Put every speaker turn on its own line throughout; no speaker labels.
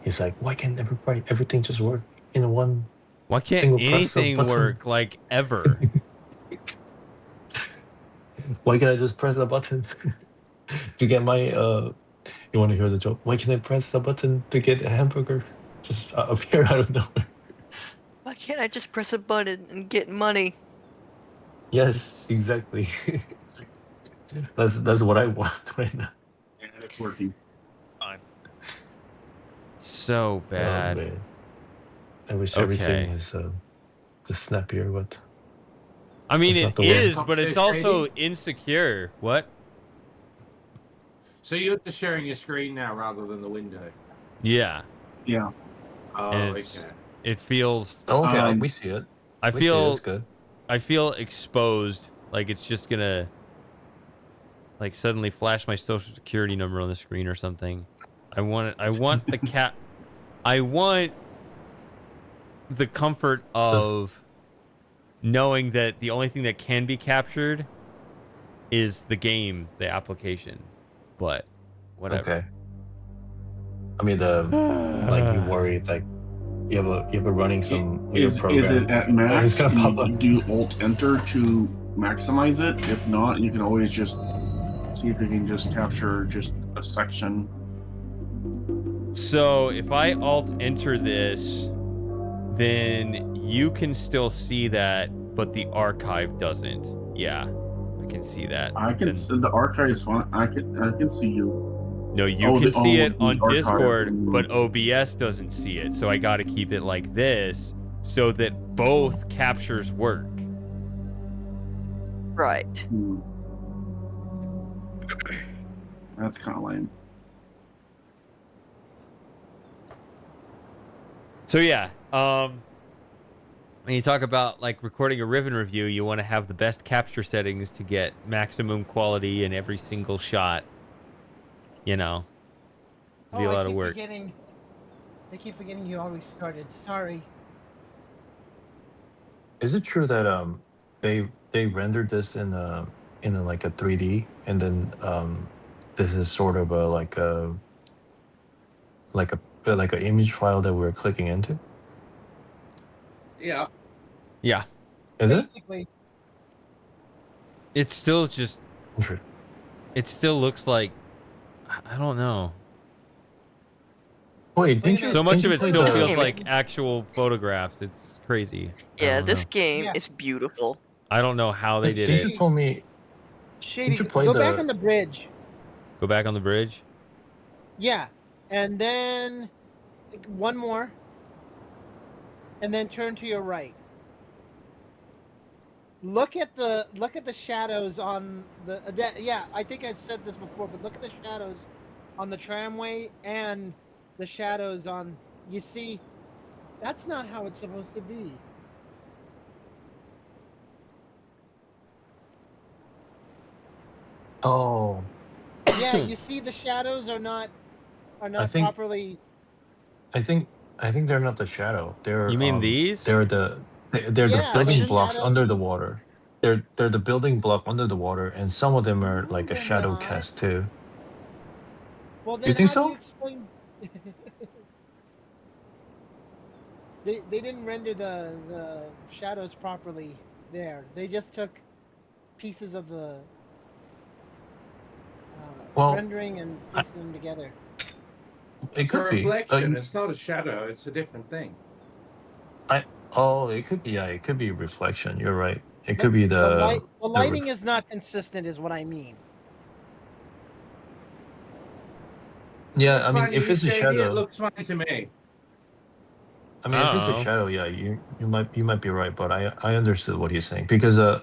He's like, why can't everything just work in one
Why can't
single press of
anything
button?
work like ever?
Why can't I just press a button to get my You want to hear the joke? Why can't I press a button to get a hamburger? Just appear out of nowhere.
Why can't I just press a button and get money?
Yes,
It's
exactly. That's what I want right now.
And it's working.
fine. So
Oh
bad.
man, I wish everything
Okay.
was just snappier, but
I mean,
that's
it
not the way.
is, but it's also insecure. What?
So you're just sharing your screen now rather than the window.
Yeah.
Yeah. Oh,
And
okay.
it feels.
Oh, okay, we see it.
I
We see it. It's
feel.
good.
I feel exposed. Like it's just gonna like suddenly flash my social security number on the screen or something. I want it. I want the cat. I want the comfort
Just
of knowing that the only thing that can be captured is the game, the application. But whatever.
okay. I mean, like you worry, like you have a running some weird
Is
program,
it at
and it's
max?
gonna
Do
pop up.
you do Alt Enter to maximize it? If not, you can always just see if you can just capture just a section.
So if I alt enter this, then you can still see that, but the archive doesn't. Yeah, I can see that.
I can
Then-
the archive is fine. I can see you.
No, you can see it
the
on
archive.
Discord, but OBS doesn't see it. So I got to keep it like this so that both captures work.
Right.
That's kind of lame.
So yeah, when you talk about like recording a Riven review, you want to have the best capture settings to get maximum quality in every single shot. You know, be a lot of work.
I keep forgetting you already started. Sorry.
Is it true that they rendered this in a like a 3D, and then this is sort of a like a image file that we're clicking into?
Yeah.
Yeah,
Is it?
Basically,
it's still just.
Interesting.
It still looks like I don't know.
Wait, didn't you?
So much
didn't
of
you
it
play
still
the-
feels like actual photographs. It's crazy. I
Yeah,
don't
this
know.
game
Yeah.
is beautiful.
I don't know how they did
Didn't you
it.
tell me?
Shady,
you play
go back
the-
on the bridge.
Go back on the bridge.
Yeah, and then one more, and then turn to your right. Look at the shadows on the. Yeah, I think I said this before, but look at the shadows on the tramway and the shadows on. You see, that's not how it's supposed to be.
Oh,
Yeah, you see, the shadows are not
think-
properly.
I think they're not the shadow. They're
You mean these?
They're the
Yeah,
building
the
blocks
shadows.
under the water. They're the building block under the water, and some of them are
No,
like a
they're
shadow
not.
cast too.
Well, then
think
how do
so?
you explain? They didn't render the shadows properly there. They just took pieces of the
Well,
rendering and pieced them together.
It
It's a
could be.
reflection. It's not a shadow. It's a different thing.
It could be. Yeah, it could be reflection. You're right. It could be the
lighting is not consistent, is what I mean.
Yeah, I mean,
Fine,
if
you
it's a
shady,
shadow,
it looks fine to me.
I mean, if it's a
Uh-oh.
shadow, yeah, you might be right, but I understood what he's saying because the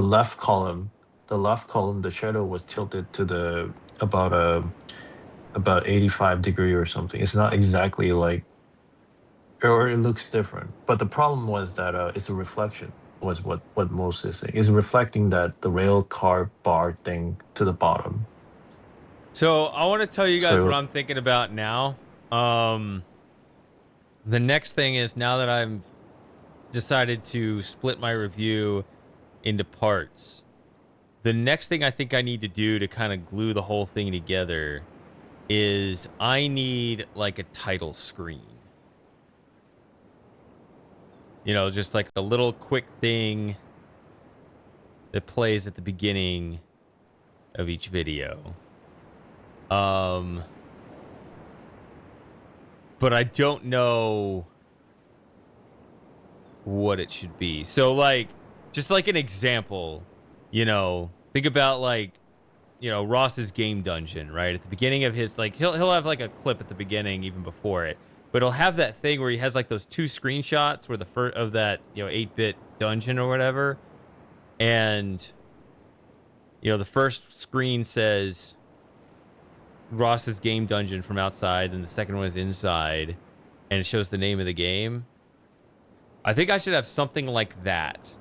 left column, the shadow was tilted to the about 85-degree or something. It's not exactly like, or it looks different. But the problem was that it's a reflection. Was what Moses is saying. Is reflecting that the rail car bar thing to the bottom.
So I want to tell you guys
So-
what I'm thinking about now. The next thing is now that I've decided to split my review into parts. The next thing I think I need to do to kind of glue the whole thing together is I need like a title screen. You know, just like a little quick thing that plays at the beginning of each video. But I don't know what it should be. So like, just like an example, you know, think about like, you know, Ross's game dungeon, right? At the beginning of his, like, he'll have like a clip at the beginning even before it, but he'll have that thing where he has like those 2 screenshots where the first of that, you know, 8-bit dungeon or whatever. And, you know, the first screen says Ross's game dungeon from outside, and the second one is inside, and it shows the name of the game. I think I should have something like that.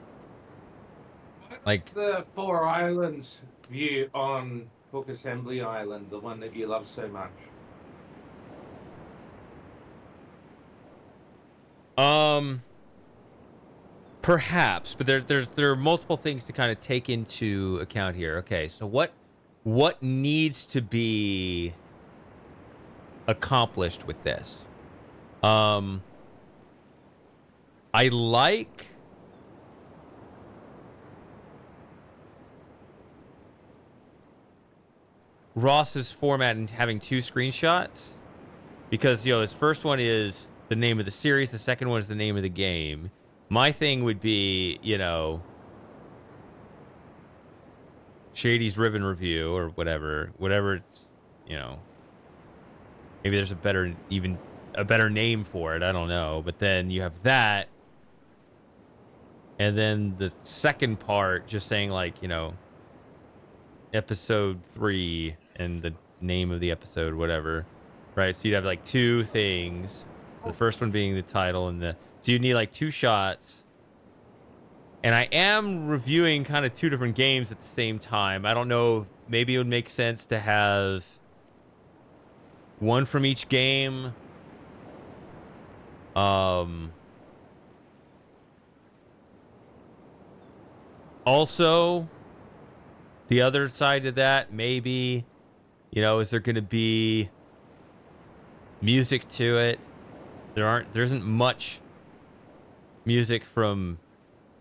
Like
the Four Islands view on Book Assembly Island, the one that you love so much.
Perhaps, but there are multiple things to kind of take into account here. Okay, so what needs to be accomplished with this? I like Ross's format and having 2 screenshots because, you know, his first one is the name of the series, the second one is the name of the game. My thing would be, you know, Shady's Riven review or whatever it's, you know, maybe there's a better name for it. I don't know. But then you have that. And then the second part just saying like, you know, episode 3 and the name of the episode, whatever. Right. So you'd have like 2 things. So the first one being the title and so you need like 2 shots. And I am reviewing kind of 2 different games at the same time. I don't know. Maybe it would make sense to have one from each game. Also, the other side of that, maybe, you know, is there going to be music to it? There isn't much music from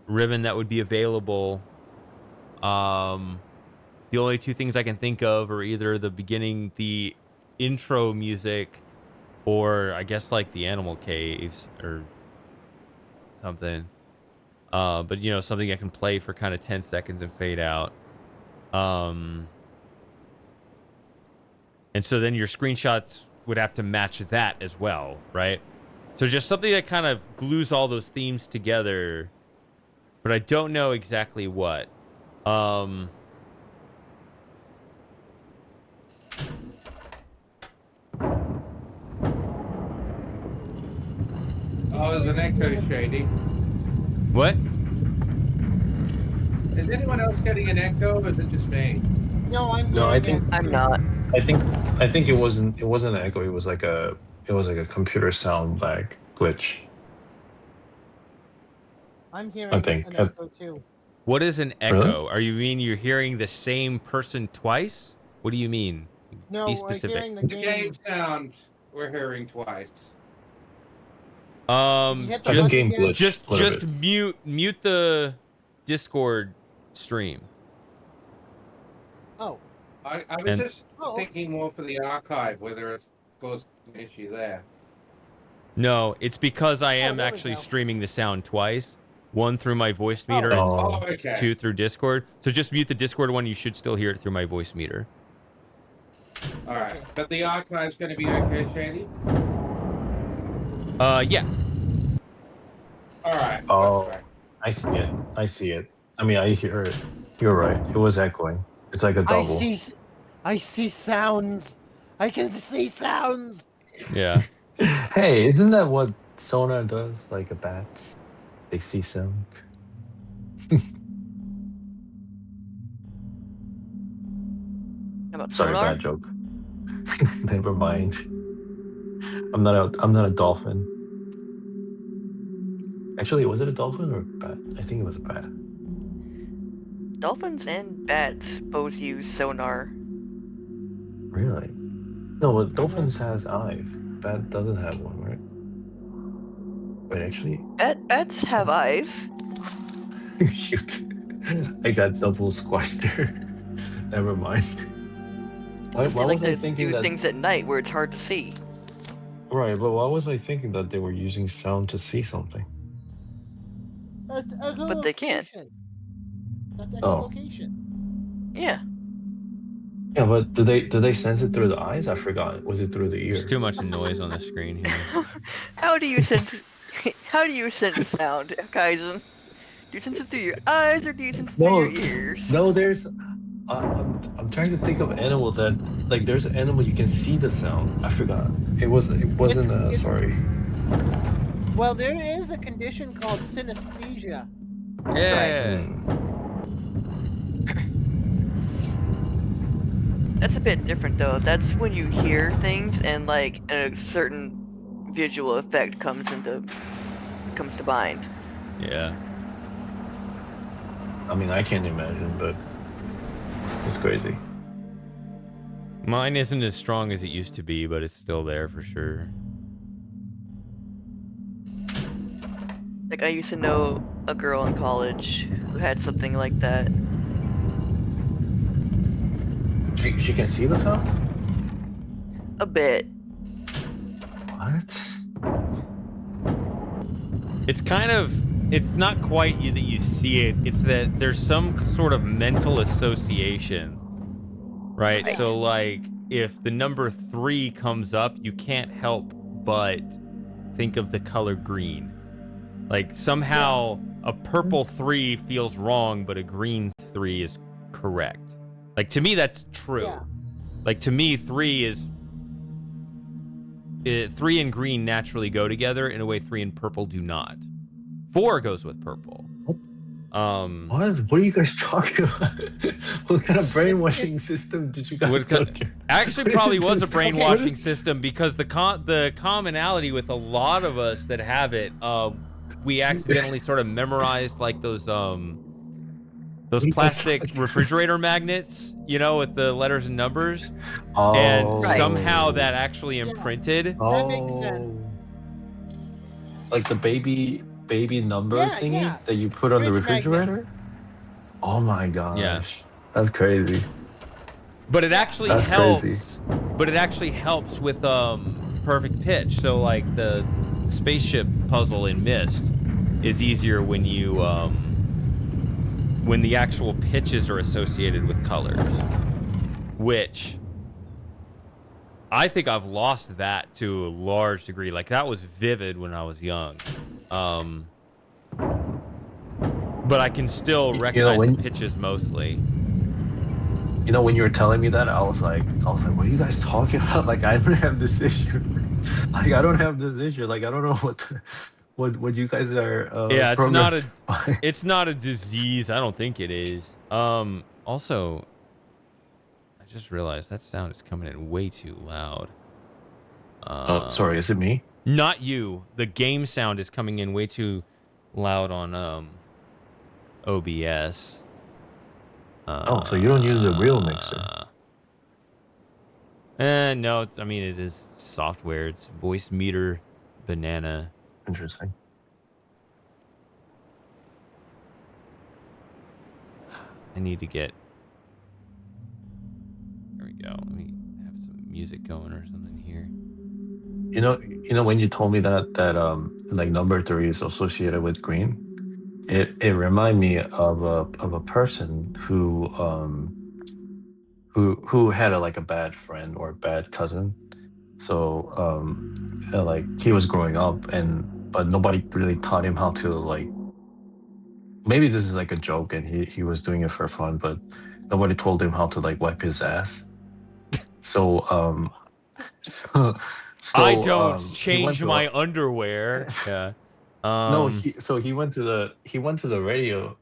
Riven that would be available. The only 2 things I can think of are either the intro music, or I guess like the animal caves or something. But you know, something I can play for kind of 10 seconds and fade out. And so then your screenshots would have to match that as well, right? So just something that kind of glues all those themes together, but I don't know exactly what.
Oh, there's an echo, Shady.
What?
Is anyone else getting an echo, or is it just me?
No, I'm
No, I
getting
think
it.
I'm not.
I think it wasn't an echo. It was like a computer sound lag glitch.
I'm hearing
I think.
an echo too.
What is an
Really?
echo? Are you mean you're hearing the same person twice? What do you mean?
No,
Be
I'm
specific.
hearing the
The
game.
game sound we're hearing twice.
You hit the
I think
button
game
again?
glitch.
Just
a little bit.
mute the Discord stream.
Oh,
I was
And-
just
Oh.
thinking more for the archive, whether it's caused an issue there.
No, it's because I am
there we
actually
go.
streaming the sound twice. One through my voice meter
Oh.
and
Oh, okay.
2 through Discord. So just mute the Discord one. You should still hear it through my voice meter.
All right, but the archive's going to be okay, Shady.
Yeah.
All right.
Oh.
That's fine.
I see it. I mean, I hear it. You're right. It was echoing. It's like a double.
I see sounds. I can see sounds.
Yeah.
Hey, isn't that what sonar does? Like a bat, they see sound.
How about
Sorry,
sonar?
bad joke. Never mind. I'm not a dolphin. Actually, was it a dolphin or a bat? I think it was a bat.
Dolphins and bats both use sonar.
Really? No, but dolphins has eyes. Bat doesn't have one, right? Wait, actually,
Eds have eyes.
shoot, I got double squashed there. Never mind. Why,
Unless
why
they like
was I
to
thinking
do
that?
things at night where it's hard to see.
Right, but why was I thinking that they were using sound to see something?
But they can.
That's
Oh,
echolocation.
Yeah.
yeah, but do they sense it through the eyes? I forgot. Was it through the
There's
ear?
too much noise on the screen here.
How do you sense? How do you sense sound, Kaizen? Do you sense it through your eyes or do you sense it through your
No,
ears?
no. I'm trying to think of an animal that like there's an animal you can see the sound. I forgot. It
It's,
wasn't
it's
sorry.
well, there is a condition called synesthesia.
Yeah.
Hmm.
That's a bit different though. That's when you hear things and like a certain visual effect comes to mind.
Yeah.
I mean, I can't imagine, but it's crazy.
Mine isn't as strong as it used to be, but it's still there for sure.
Like I used to know a girl in college who had something like that.
She can see the sound?
A bit.
What?
It's not quite you that you see it. It's that there's some sort of mental association, right?
Right.
So like if the number 3 comes up, you can't help but think of the color green. Like somehow a purple 3 feels wrong, but a green 3 is correct. Like to me, that's true.
Yeah.
Like to me, 3 is 3 and green naturally go together in a way 3 and purple do not. 4 goes with purple.
What? What are you guys talking about? What kind of brainwashing system did you guys go to?
Actually, probably was a brainwashing system because the commonality with a lot of us that have it, we accidentally sort of memorized like those plastic refrigerator magnets, you know, with the letters and numbers, and
Right.
somehow that actually imprinted.
That makes sense.
Like the baby number
Yeah,
thingy
yeah.
that you put on the
Fridge magnet.
refrigerator? Oh my gosh. That's crazy.
But it actually
That's
helps.
crazy.
But it actually helps with perfect pitch. So like the spaceship puzzle in Myst is easier when you when the actual pitches are associated with colors, which I think I've lost that to a large degree. Like that was vivid when I was young. But I can still recognize the pitches mostly.
You know, when you were telling me that, I was like, what are you guys talking about? Like, I don't have this issue. Like, I don't have this issue. Like, I don't know what you guys are.
Yeah,
programmed
it's not a disease. I don't think it is. Also, I just realized that sound is coming in way too loud.
Sorry, is it me?
Not you. The game sound is coming in way too loud on OBS.
So you don't use a real mixer?
No. I mean, it is software. It's voice meter banana.
Interesting.
I need to get. There we go. Let me have some music going or something here.
You know when you told me that like number 3 is associated with green, it reminded me of a person who had like a bad friend or a bad cousin. So like he was growing up but nobody really taught him how to like, maybe this is like a joke and he was doing it for fun, but nobody told him how to like wipe his ass. So so
I don't
he went
change
to
my underwear. Yeah.
No, he went to the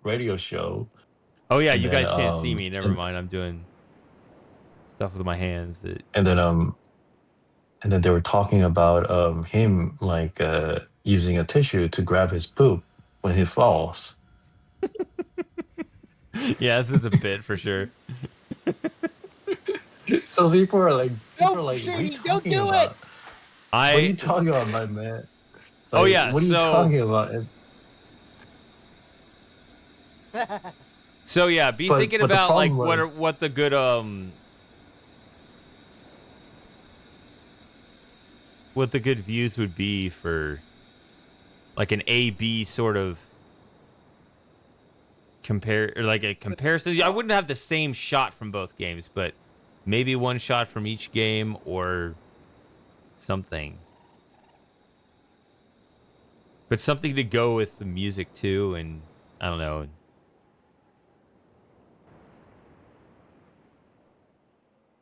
radio show.
Oh yeah,
and
you
then,
guys can't see me. Never
and-
mind. I'm doing stuff with my hands. That
and then they were talking about him like using a tissue to grab his poop when he falls.
yeah, this is a bit for sure.
So people are like,
No,
what are you
Shady, don't
talking
do it.
about? What are you
I.
talking about, my man?
Oh
Like,
yeah.
what are you
So
talking about?
so yeah. Be
But
thinking
the
about
problem
like
was,
what the good what the good views would be for like an A/B sort of compare or like a comparison. I wouldn't have the same shot from both games, but maybe one shot from each game or something. But something to go with the music too, and I don't know.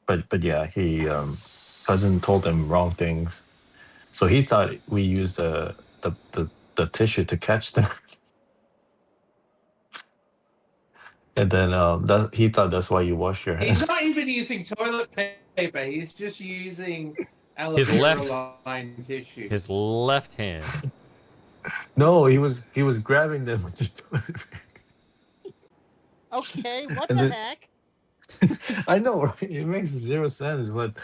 but yeah, he cousin told him wrong things, so he thought we used the tissue to catch them, and then that he thought that's why you wash your
He's
hands.
not even using toilet paper. He's just using aloe
His
vera
left
lined tissue.
his left hand.
No, he was grabbing them with the toilet
Okay, what
and
the
then
heck?
I know, right? It makes zero sense, but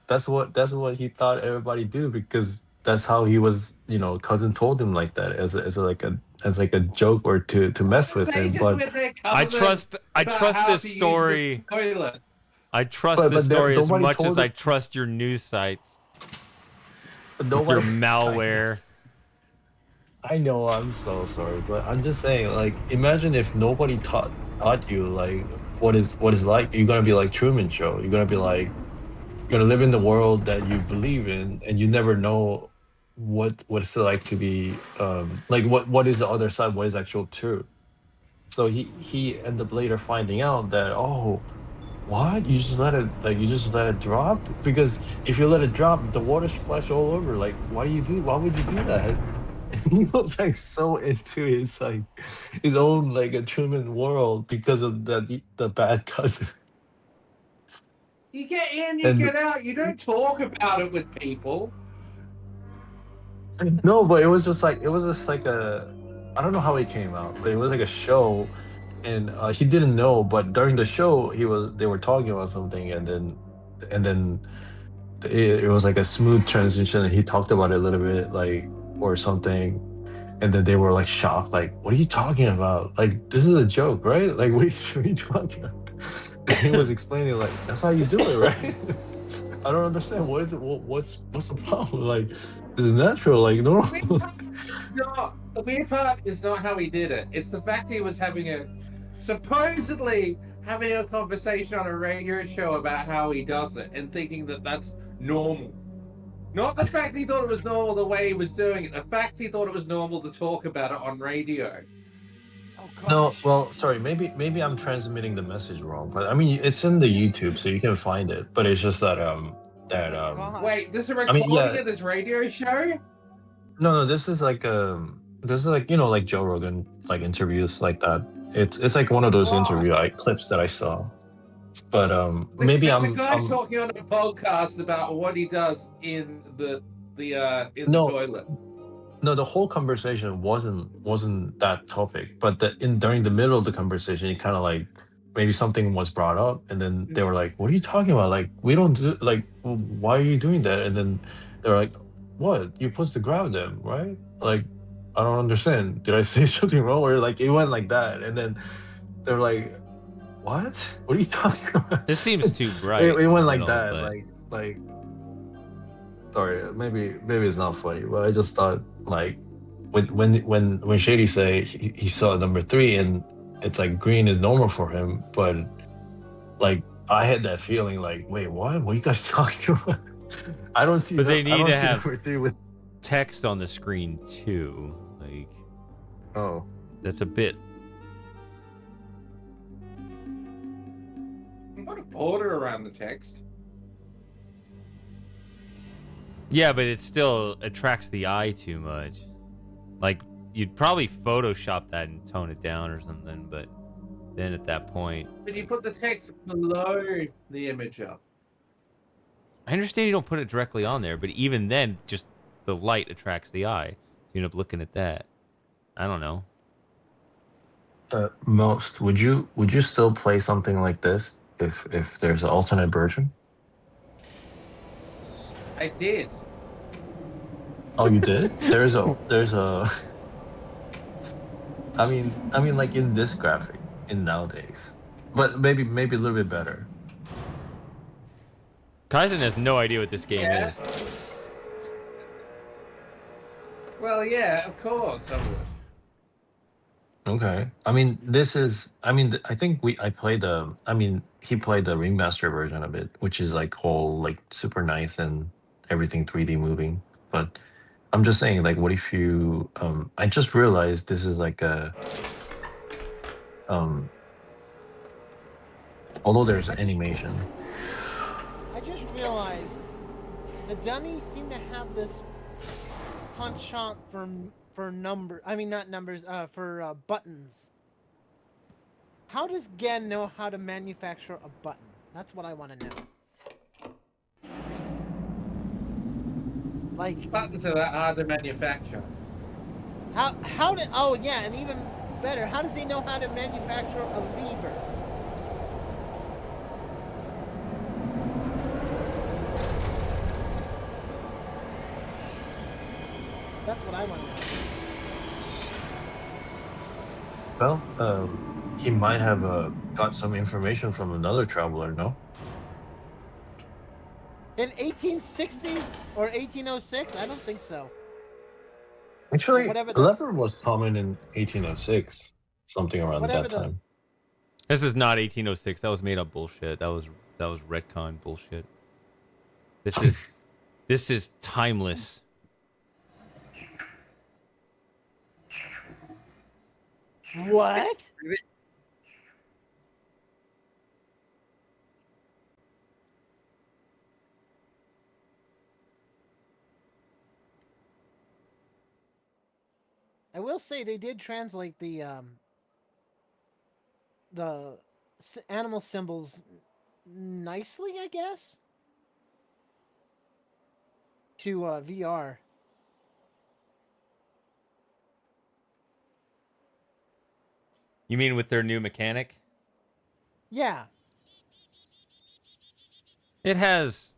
that's what he thought everybody do because that's how he was. Cousin told him like that as like a joke or to mess with him.
Conversations
But
with their
I
cousin
trust
about how
this
to use the
story.
toilet.
I trust
but
this
but there,
story as
nobody
much as
told
I
it.
trust your news sites with your
Nobody.
malware.
I know. I'm so sorry, but I'm just saying. Like, imagine if nobody taught you like what is like. You're gonna be like Truman Show. You're gonna be like you're gonna live in the world that you believe in, and you never know what it's like to be like what is the other side. What is actual truth? So he ended up later finding out that, oh, what, you just let it drop, because if you let it drop the water splash all over. Like, why would you do that? He was like so into his own like a Truman world because of the bad cousin.
You get in, you
And
get out. You don't talk about it with people.
no, but it was just like a, I don't know how it came out, but it was like a show, and he didn't know. But during the show, they were talking about something, and then it was like a smooth transition, and he talked about it a little bit, like, or something, and then they were like shocked, like, "What are you talking about? Like, this is a joke, right? Like, what are you talking about?" And he was explaining, like, "That's how you do it, right?" I don't understand. What is it? What's the problem? Like, this is natural. Like, no.
The weird part is not how he did it. It's the fact he was supposedly having a conversation on a radio show about how he does it and thinking that that's normal. Not the fact he thought it was normal the way he was doing it. The fact he thought it was normal to talk about it on radio.
Oh
No,
gosh.
well, sorry. Maybe I'm transmitting the message wrong, but I mean, it's in the YouTube, so you can find it. But it's just that.
Gosh.
Wait, there's a
I mean,
recording
yeah.
of this radio show?
No, this is like like Joe Rogan like interviews like that. It's like one of those
Oh,
interview clips that I saw. But maybe
there's a
I'm
guy
I'm
talking on a podcast about what he does in the
no.
toilet.
No, the whole conversation wasn't that topic, but during the middle of the conversation, it kind of like maybe something was brought up, and then they were like, "What are you talking about? Like, we don't do, like, why are you doing that?" And then they were like, "What? You're supposed to grab them, right? Like, I don't understand. Did I say something wrong?" Or like it went like that, and then they were like, "What? What are you talking about?"
This seems too
it,
bright
it
in the
went like
middle,
that,
but
like. Sorry, maybe it's not funny, but I just thought like when Shady say he saw number three and it's like green is normal for him, but like I had that feeling like, wait, what? What are you guys talking about? I don't see
they
I
need
don't
to
see
have
number three with.
text on the screen too. Like
Oh,
that's a bit.
Put a border around the text.
Yeah, but it still attracts the eye too much. Like you'd probably Photoshop that and tone it down or something, but then at that point,
But you put the text below the image up.
I understand you don't put it directly on there, but even then, just the light attracts the eye. You end up looking at that. I don't know.
most would you still play something like this if there's an alternate version?
I did.
Oh, you did? There's a. I mean, like in this graphic in nowadays, but maybe a little bit better.
Kaizen has no idea what this game
Yeah.
is.
Well, yeah, of course I would.
Okay. I mean, this is. I mean, I think I played the. I mean, he played the remaster version of it, which is like whole like super nice and everything 3D moving. But I'm just saying, like, what if you? I just realized this is like a. Um, although there's animation.
I just realized the Dunnies seem to have this penchant for number. I mean, not numbers. For buttons. How does Gen know how to manufacture a button? That's what I want to know. Like
Buttons are that hard to manufacture.
how did? Oh yeah, and even better, how does he know how to manufacture a lever? That's what I want to know.
Well, he might have got some information from another traveler. No.
In 1860 or 1806? I don't think so.
Actually,
Whatever the
leather was common in 1806, something around
whatever
that
the
time.
This is not 1806. That was made up bullshit. That was retcon bullshit. This is timeless.
what? I will say they did translate the animal symbols nicely, I guess, to VR.
You mean with their new mechanic?
Yeah.
It has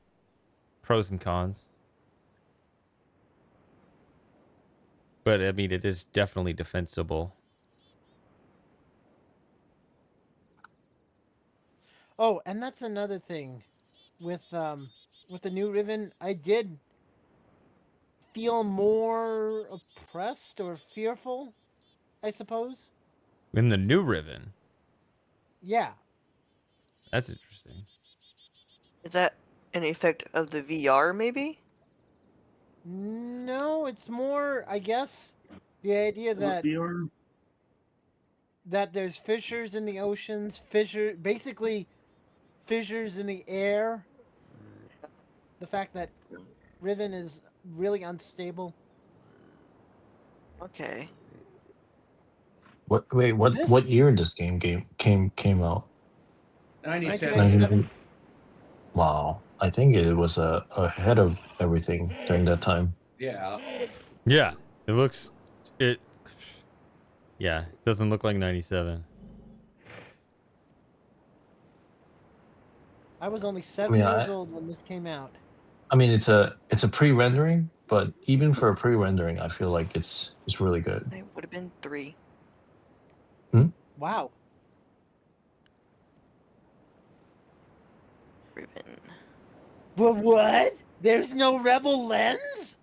pros and cons. But I mean, it is definitely defensible.
Oh, and that's another thing with the new Riven. I did feel more oppressed or fearful, I suppose.
In the new Riven.
Yeah.
That's interesting.
Is that an effect of the VR, maybe?
No, it's more, I guess, the idea
What
that
VR?
there's fissures in the oceans, basically fissures in the air. The fact that Riven is really unstable.
Okay.
What? Wait, what?
This
What year this came out?
97.
1997.
Wow, I think it was ahead of everything during that time.
Yeah.
Yeah, it looks it. Yeah, it doesn't look like 97.
I was only
I
7
mean,
years old when this came out.
it's a pre-rendering, but even for a pre-rendering, I feel like it's really good.
It would have been 3.
Wow.
Riven.
But what? There's no Rebel lens?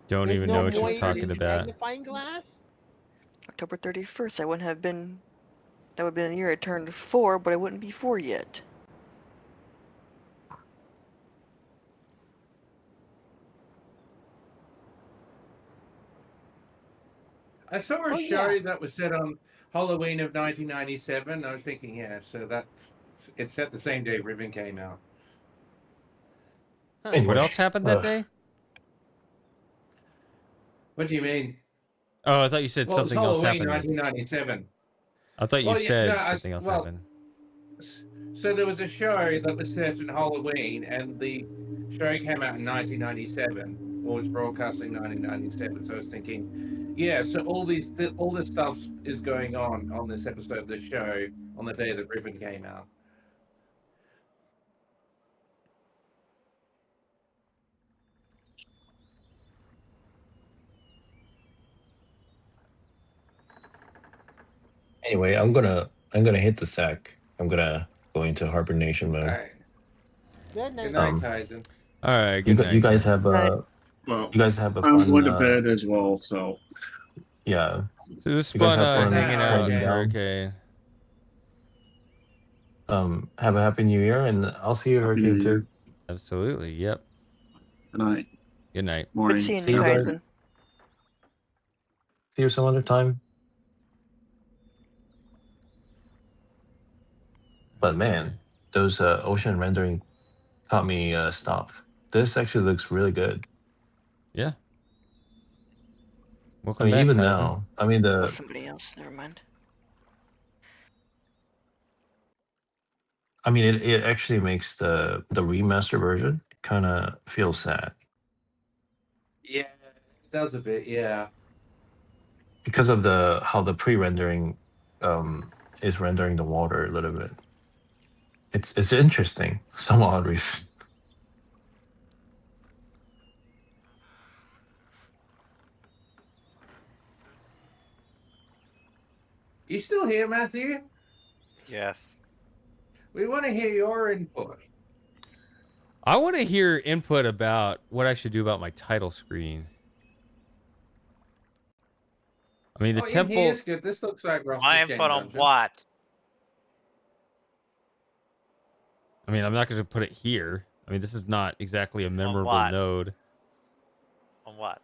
Don't
There's
even
no
know what you're
Moy
talking about.
magnifying glass?
October 31st. I wouldn't have been. That would have been a year I turned 4, but I wouldn't be 4 yet.
I saw a
Oh,
show
yeah.
that was set on Halloween of 1997. I was thinking, yeah, so it's set the same day Riven came out.
Huh.
Anyway,
What else happened that day?
What do you mean?
Oh, I thought you said
Well, it was
something else
Halloween
happened.
1997.
I thought you
Well, yeah,
said
no,
something else
well,
happened.
so there was a show that was set in Halloween, and the show came out in 1997, or was broadcast in 1997. So I was thinking, yeah, so all this stuff is going on this episode of the show on the day that Riven came out.
Anyway, I'm gonna hit the sack. I'm gonna go into hibernation
All
mode.
right.
Good
Good
night.
night, Kaizen.
All right,
You
good night.
you guys have
Night.
Well,
you guys have a
I'm
fun
going to bed as well, so
yeah.
So it was
You guys
fun
have
Good
fun
night,
hanging out,
winding
Hurricane.
down.
Hurricane.
Have a happy new year, and I'll see you,
Happy
Hurricane,
New Year.
too.
Absolutely. Yep.
Good night,
Good night.
Good
morning.
seeing
See
you,
you guys.
Kaizen.
See you some other time. But man, those ocean rendering caught me stopped. This actually looks really good.
Yeah.
I
Welcome
mean,
back,
even
Kaizen.
now, I mean
Oh,
the
somebody else. Never mind.
I mean it actually makes the remaster version kind of feel sad
Yeah, it does a bit. Yeah.
because of the how the pre-rendering is rendering the water a little bit. It's interesting for some odd reason.
You still here, Matthew?
Yes.
We want to hear your input.
I want to hear input about what I should do about my title screen. I mean, the
Oh, in
temple.
here's good. This looks like
My
Ross's Game
input on
Dungeon.
what?
I mean, I'm not going to put it here. I mean, this is not exactly a memorable
what?
node.
On what?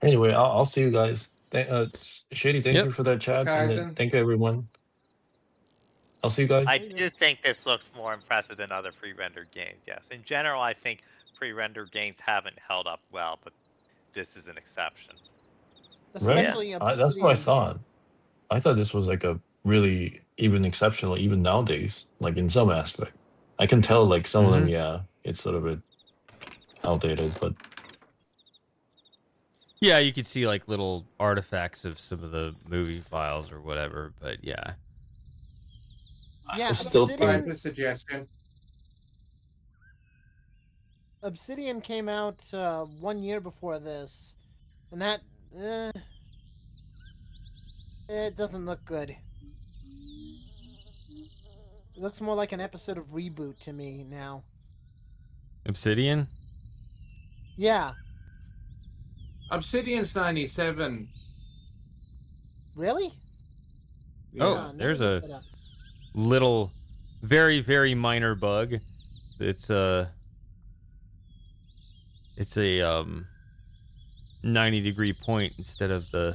Anyway, I'll see you guys. Shady, thank
Yep.
you for that chat, and then
Kaizen.
thank you everyone. I'll see you guys.
I do think this looks more impressive than other pre-rendered games, yes. In general, I think pre-rendered games haven't held up well, but this is an exception.
Right?
Especially
That's what I
Obsidian.
thought. I thought this was like a really even exceptional, even nowadays, like in some aspect. I can tell like some of them, yeah, it's a little bit outdated, but
Yeah, you could see like little artifacts of some of the movie files or whatever, but yeah.
Yeah,
I still
Obsidian.
think
Five suggestion.
Obsidian came out 1 year before this, and that it doesn't look good. It looks more like an episode of Reboot to me now.
Obsidian?
Yeah,
Obsidian's 97.
really?
Yeah.
Oh,
never
there's
looked
a
it up.
little, very, very minor bug. It's a 90-degree point instead of the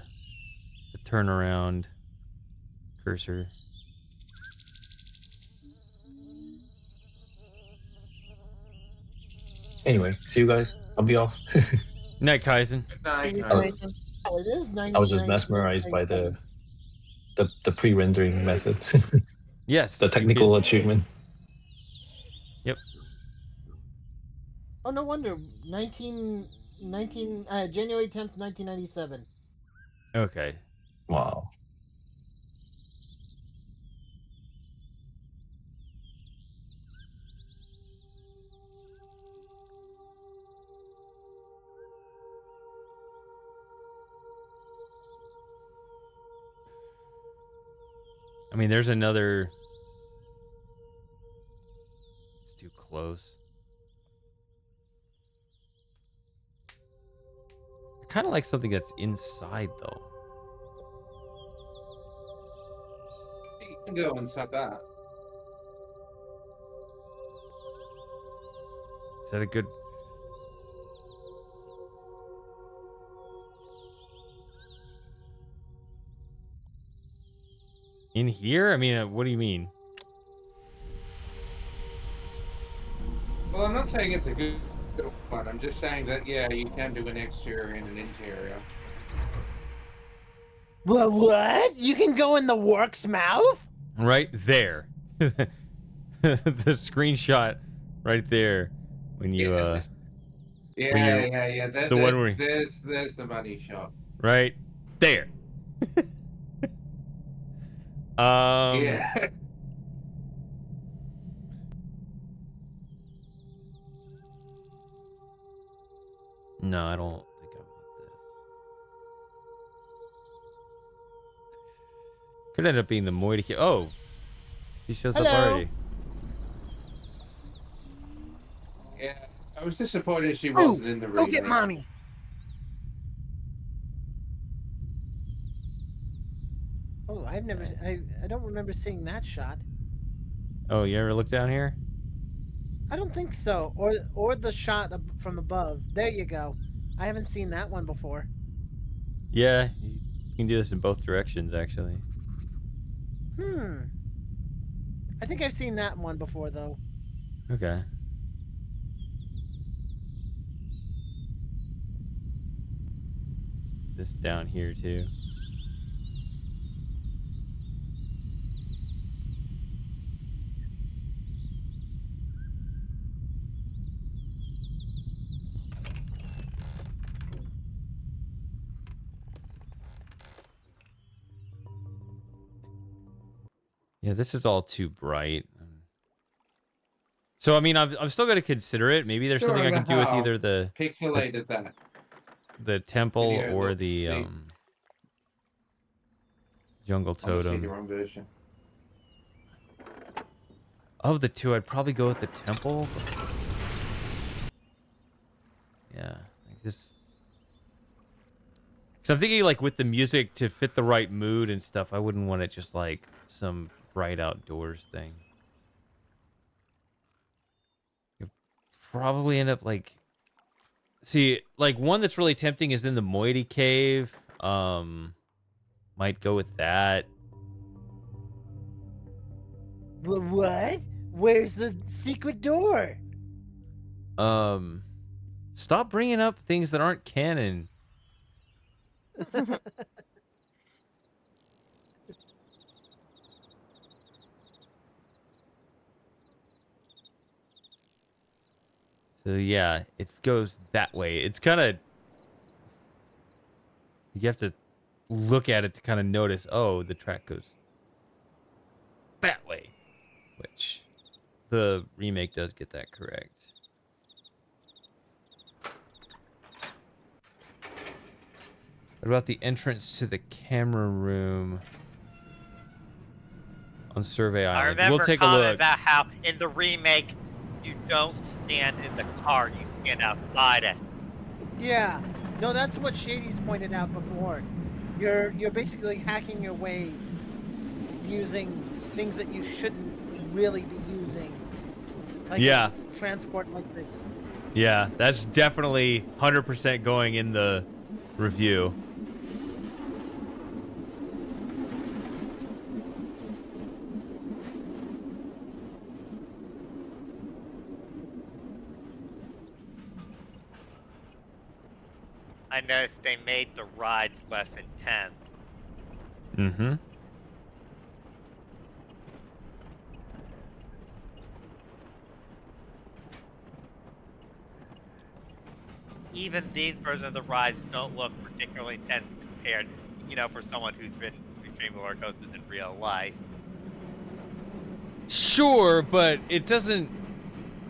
turnaround cursor.
anyway, see you guys. I'll be off.
Night, Kaizen.
Good night,
See you,
Oh.
Kaizen.
Kaizen.
Oh, it is 99.
I was just mesmerized by the pre-rendering method.
Yes.
The
you
technical
could-
achievement.
Yep.
Oh, no wonder. January 10th, 1997.
Okay.
Wow.
I mean, there's another. It's too close. I kind of like something that's inside, though.
You can go inside that.
Is that a good? In here? I mean, what do you mean?
Well, I'm not saying it's a good one. I'm just saying that, yeah, you can do an exterior and an interior.
What? You can go in the work's mouth?
Right there. The screenshot right there. When you
Yeah,
you're-
yeah.
the one where-
There's the money shot.
right there.
Yeah.
No, I don't think I want this. Could end up being the Moity Cave. Oh, she shows up
Hello.
already.
Yeah, I was disappointed she
Ooh,
wasn't in the
go get
remake.
mommy. Oh, I've never. I don't remember seeing that shot.
Oh, you ever look down here?
I don't think so. Or the shot from above. There you go. I haven't seen that one before.
Yeah, you can do this in both directions, actually.
Hmm. I think I've seen that one before though.
Okay. This down here, too. Yeah, this is all too bright. So, I mean, I'm still going to consider it. Maybe there's something I can do with either the
pixelated that
temple
video
or
looks
the
neat.
jungle
On the
totem.
CD-ROM version.
Of the two, I'd probably go with the temple. Yeah, like this. So I'm thinking like with the music to fit the right mood and stuff, I wouldn't want it just like some bright outdoors thing. You'll probably end up like, see, like one that's really tempting is in the Moity Cave. Might go with that.
What? Where's the secret door?
Stop bringing up things that aren't canon. So yeah, it goes that way. It's kind of, you have to look at it to kind of notice, oh, the track goes that way, which the remake does get that correct. What about the entrance to the camera room on Survey
I
Island? We'll
remember
take a
comment
look.
about how in the remake you don't stand in the car, you stand outside it.
Yeah. No, that's what Shady's pointed out before. You're basically hacking your way using things that you shouldn't really be using. Like
Yeah.
transport like this.
Yeah, that's definitely 100% going in the review.
I noticed they made the rides less intense.
Mm-hmm.
Even these versions of the rides don't look particularly intense compared, for someone who's been extreme roller coasters in real life.
Sure, but it doesn't.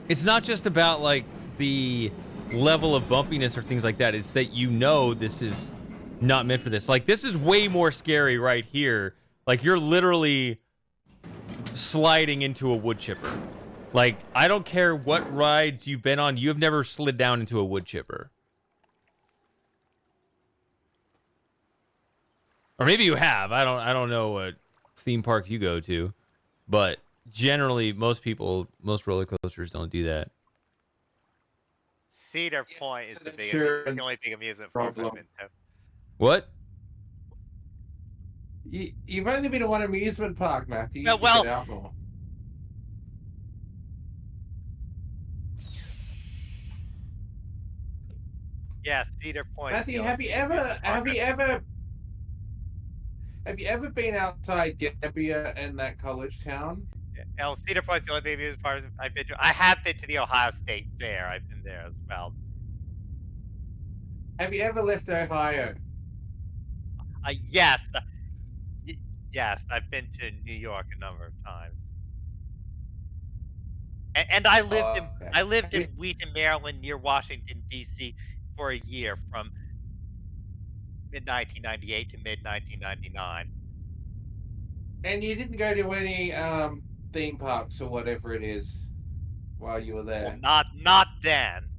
It's not just about like the level of bumpiness or things like that. It's that this is not meant for this. Like this is way more scary right here. Like you're literally sliding into a wood chipper. Like I don't care what rides you've been on, you have never slid down into a wood chipper. Or maybe you have. I don't know what theme park you go to, but generally most roller coasters don't do that.
Cedar Point is
it's
the
an
big,
insurance
the only big amusement park I've
problem.
been to.
What?
You've only been to one amusement park, Matthew. You
Yeah,
need to
well-
get out more.
Yeah, Cedar Point. is the
Matthew,
only
have you
big
ever
amusement park
have you ever been outside Gambia in that college town?
Cedar Point's the only big amusement park I've been to. I have been to the Ohio State Fair. I've been there as well.
Have you ever left Ohio?
Yes. Yes, I've been to New York a number of times. And I lived in
Okay.
I lived in Wheaton, Maryland, near Washington D.C. for a year from mid 1998 to mid 1999.
And you didn't go to any theme parks or whatever it is while you were
Well,
there.
not then.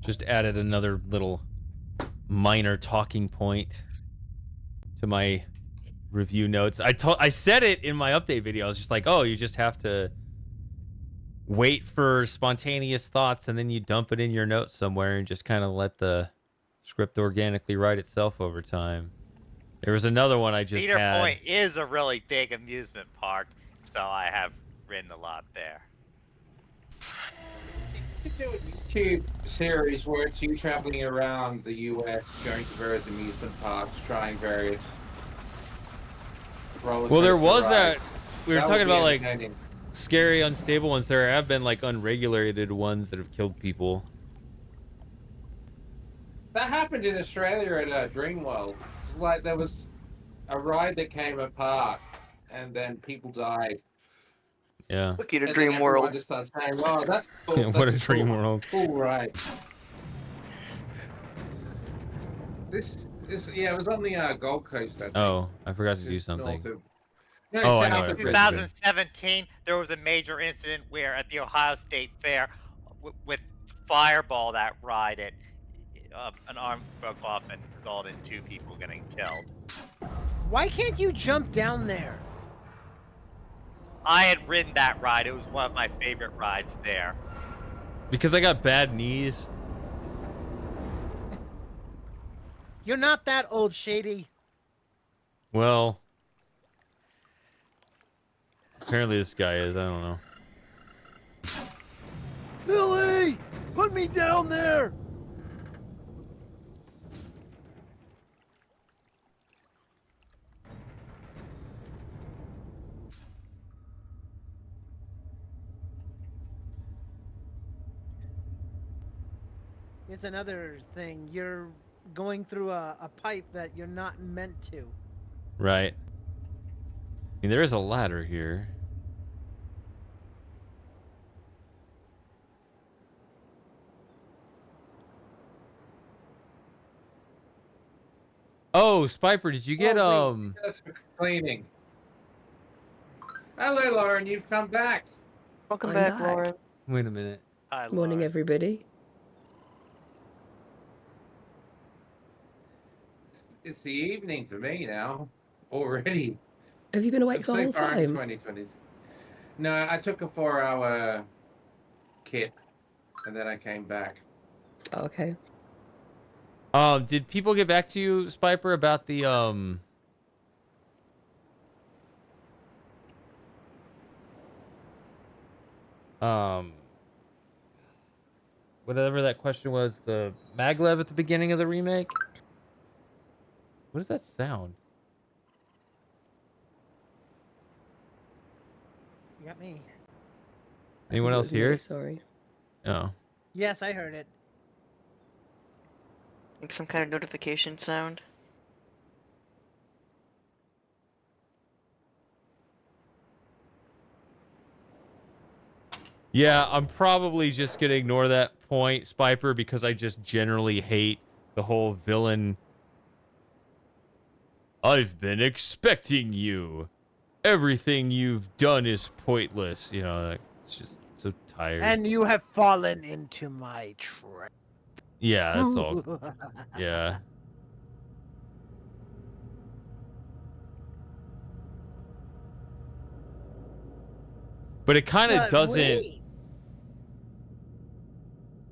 Just added another little minor talking point to my review notes. I said it in my update video. I was just like, oh, you just have to wait for spontaneous thoughts and then you dump it in your notes somewhere and just kind of let the script organically write itself over time. There was another one I just
Cedar
had.
Point is a really big amusement park, so I have ridden a lot there.
You should do a YouTube series where it's you traveling around the US, going to various amusement parks, trying various roller
Well, there
coaster
was
rides.
we were
That would
talking
be
about like
entertaining.
scary, unstable ones. There have been like unregulated ones that have killed people.
That happened in Australia at Dreamworld. Like there was a ride that came apart, and then people died.
Yeah.
Look at a
And then
dream
everyone
world.
just starts saying, "Oh, that's cool.
What
That's
a dream
cool.
world.
Cool ride." This is yeah. It was on the Gold Coast, I think.
Oh, I forgot to do
Just
something.
north of. No,
Oh, I know
south
what
In
of
I forgot to do.
Brisbane.
2017, there was a major incident where at the Ohio State Fair with Fireball, that ride, an arm broke off and resulted in 2 people getting killed.
Why can't you jump down there?
I had ridden that ride. It was one of my favorite rides there.
Because I got bad knees.
You're not that old, Shady.
Well, apparently this guy is. I don't know.
Billy, put me down there. Here's another thing. You're going through a pipe that you're not meant to.
Right. I mean, there is a ladder here. Oh, Spiper, did you get
That's for cleaning. Hello, Lauren. You've come back.
Welcome
I'm
back,
back.
Lauren.
Wait a minute.
Hi,
Morning,
Lauren.
everybody.
It's the evening for me now. Already.
Have you been awake the
So
whole
far in
time?
2020. No, I took a 4-hour kip, and then I came back.
Oh, okay.
Did people get back to you, Spiper, about the whatever that question was, the maglev at the beginning of the remake? What does that sound?
You got me.
I
Anyone
think it
else
was me,
hear it?
Sorry.
Oh.
Yes, I heard it.
Like some kind of notification sound.
Yeah, I'm probably just gonna ignore that point, Spiper, because I just generally hate the whole villain. I've been expecting you. Everything you've done is pointless. You know, like, it's just so tired.
And you have fallen into my trap.
Yeah, that's all. Yeah. But it kind of
But
doesn't
wait.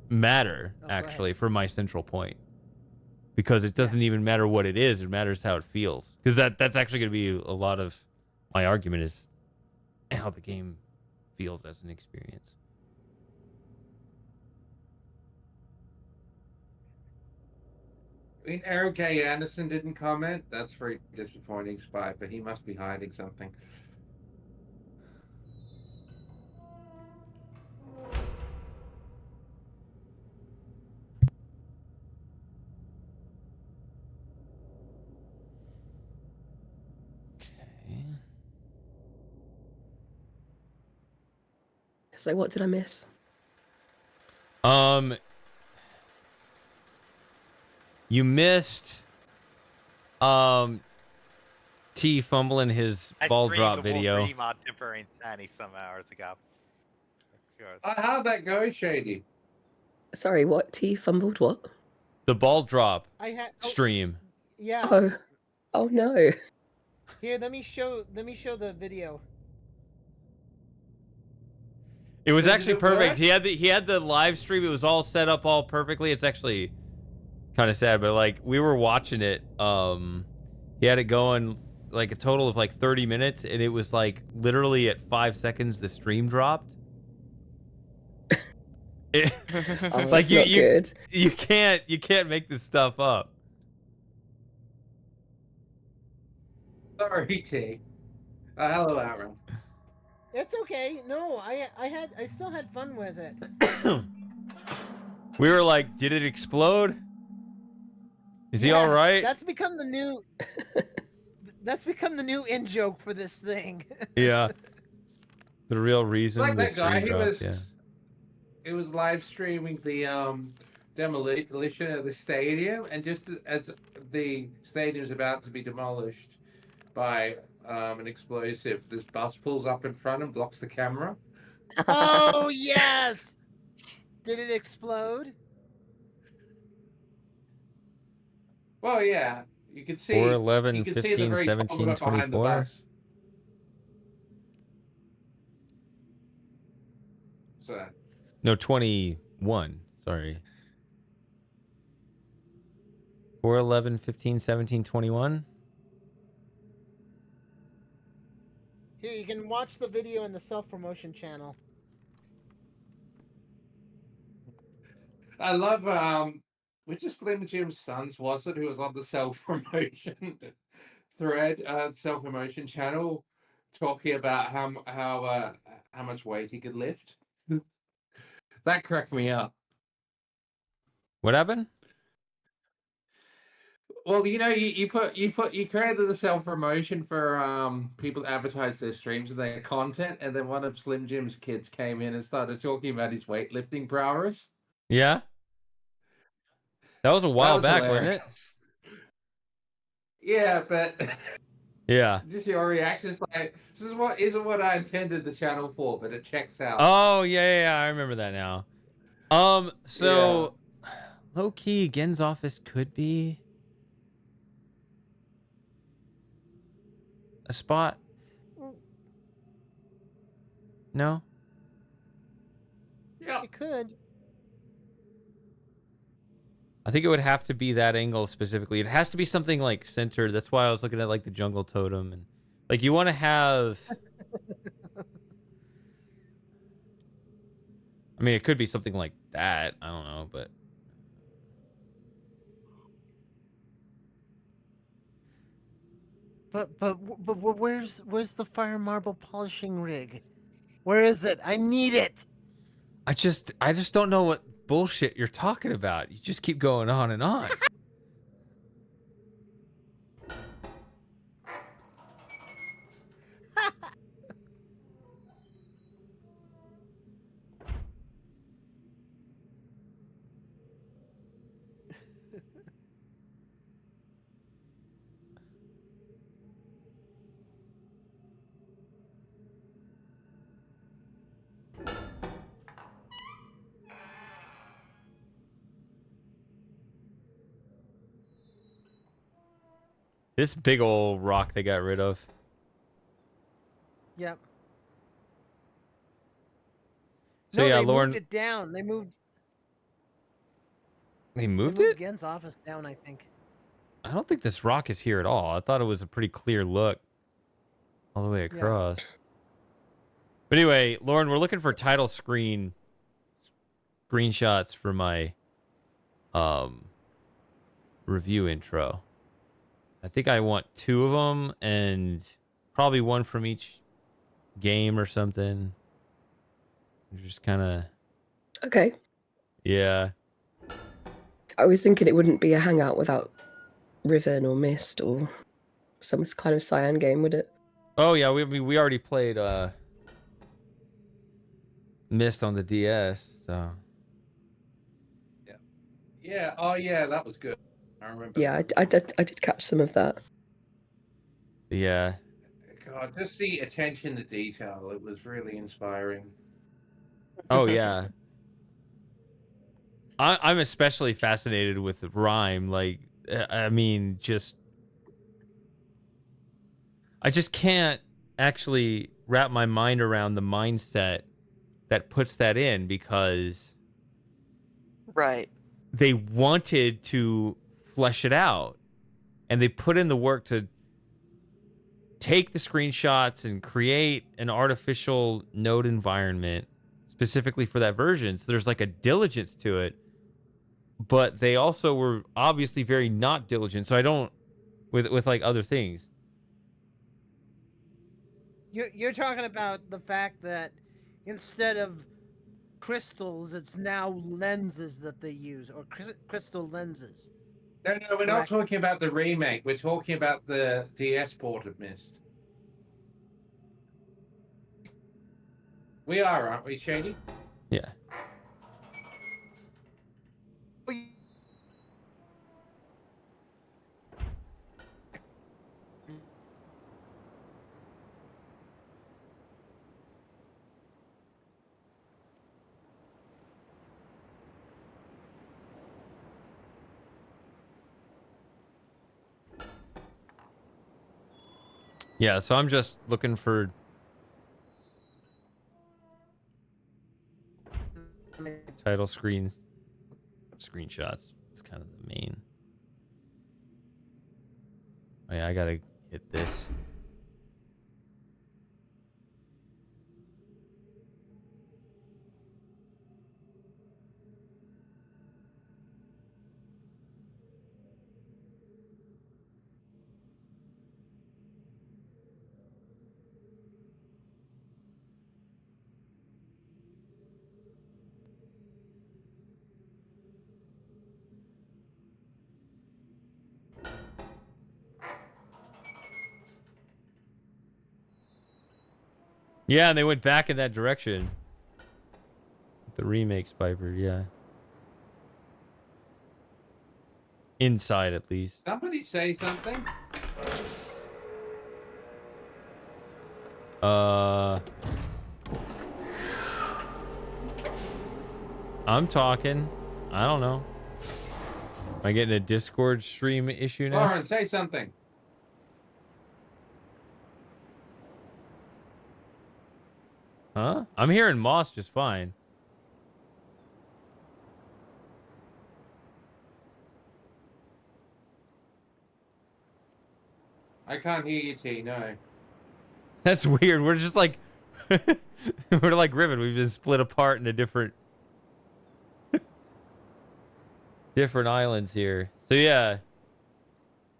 matter,
Oh, go ahead.
actually, for my central point. Because it doesn't even matter what it is, it matters how it feels. Because that's actually going to be a lot of my argument is how the game feels as an experience.
I mean, Eric A. Anderson didn't comment. That's very disappointing, Spy, but he must be hiding something.
Okay.
So what did I miss?
You missed T fumbling his
I
ball
streamed
drop
the
video.
Wolverine mod Temporary Insanity some hours ago. Sure.
How'd that go, Shady?
Sorry, what? T fumbled what?
The ball drop
I had
stream.
yeah.
Oh no.
Here, let me show the video.
It was
Did
actually
it
perfect.
work?
He had the live stream. It was all set up all perfectly. It's actually kind of sad, but like we were watching it. He had it going like a total of like 30 minutes, and it was like literally at 5 seconds the stream dropped. It,
Oh,
like
that's not good.
you can't make this stuff up.
Sorry, T. Hello, Aaron.
It's okay. No, I still had fun with it.
We were like, did it explode? Is he
Yeah,
all right?
That's become the new. That's become the new in joke for this thing.
Yeah. The real reason
Like
the
that guy,
stream dropped. Yeah.
he was live streaming the demolition of the stadium, and just as the stadium's about to be demolished by an explosive, this bus pulls up in front and blocks the camera.
Oh yes! Did it explode?
Well, yeah, you can see
4, 11,
you can see
15,
the very top
17,
of it behind the
24.
bus. So
No, 21. Sorry. 4, 11, 15, 17, 21.
Here, you can watch the video in the self-promotion channel.
I love which of Slim Jim's sons was it who was on the self promotion thread, self promotion channel, talking about how much weight he could lift. That cracked me up.
What happened?
Well, you know, you created the self promotion for people to advertise their streams and their content, and then one of Slim Jim's kids came in and started talking about his weightlifting prowess.
Yeah. That was a
That
while
was
back, wasn't it?
hilarious. Yeah, but
Yeah.
just your reaction is like, this isn't what I intended the channel for, but it checks out.
Oh, yeah. I remember that now. So low key, Gen's office could be a spot. No?
Yeah.
It could.
I think it would have to be that angle specifically. It has to be something like centered. That's why I was looking at like the jungle totem and like you want to have. I mean, it could be something like that. I don't know, but
But where's the fire marble polishing rig? Where is it? I need it.
I just don't know what bullshit you're talking about. You just keep going on and on. This big old rock they got rid of.
Yep.
So
no,
yeah,
they
Lauren.
moved it down. They moved
moved it?
Gen's office down, I think.
I don't think this rock is here at all. I thought it was a pretty clear look all the way across. But anyway, Lauren, we're looking for title screenshots for my review intro. I think I want 2 of them and probably one from each game or something. Just kind of
Okay.
yeah.
I was thinking it wouldn't be a hangout without Riven or Mist or some kind of cyan game, would it?
Oh yeah, we already played Mist on the DS, so
Yeah. Oh, yeah. That was good. I remember.
Yeah, I did catch some of that.
Yeah.
God, just the attention to detail. It was really inspiring.
Oh yeah. I'm especially fascinated with the rhyme. Like, I mean, I just can't actually wrap my mind around the mindset that puts that in, because
Right.
they wanted to flesh it out and they put in the work to take the screenshots and create an artificial node environment specifically for that version. So there's like a diligence to it, but they also were obviously very not diligent. So I don't, with like other things.
You're talking about the fact that instead of crystals, it's now lenses that they use, or crystal lenses.
No, we're not
Correct.
talking about the remake. We're talking about the DS port of Myst. We are, aren't we, Shady?
Yeah. Yeah, so I'm just looking for title screens, screenshots. It's kind of the main. Oh yeah, I gotta hit this. Yeah, and they went back in that direction. The remakes, Piper, yeah. Inside, at least.
Somebody say something.
I'm talking. I don't know. Am I getting a Discord stream issue now?
Lauren, say something.
Huh? I'm hearing Moss just fine.
I can't hear you, T. No.
That's weird. We're just like we're like Riven. We've been split apart into different islands here. So yeah.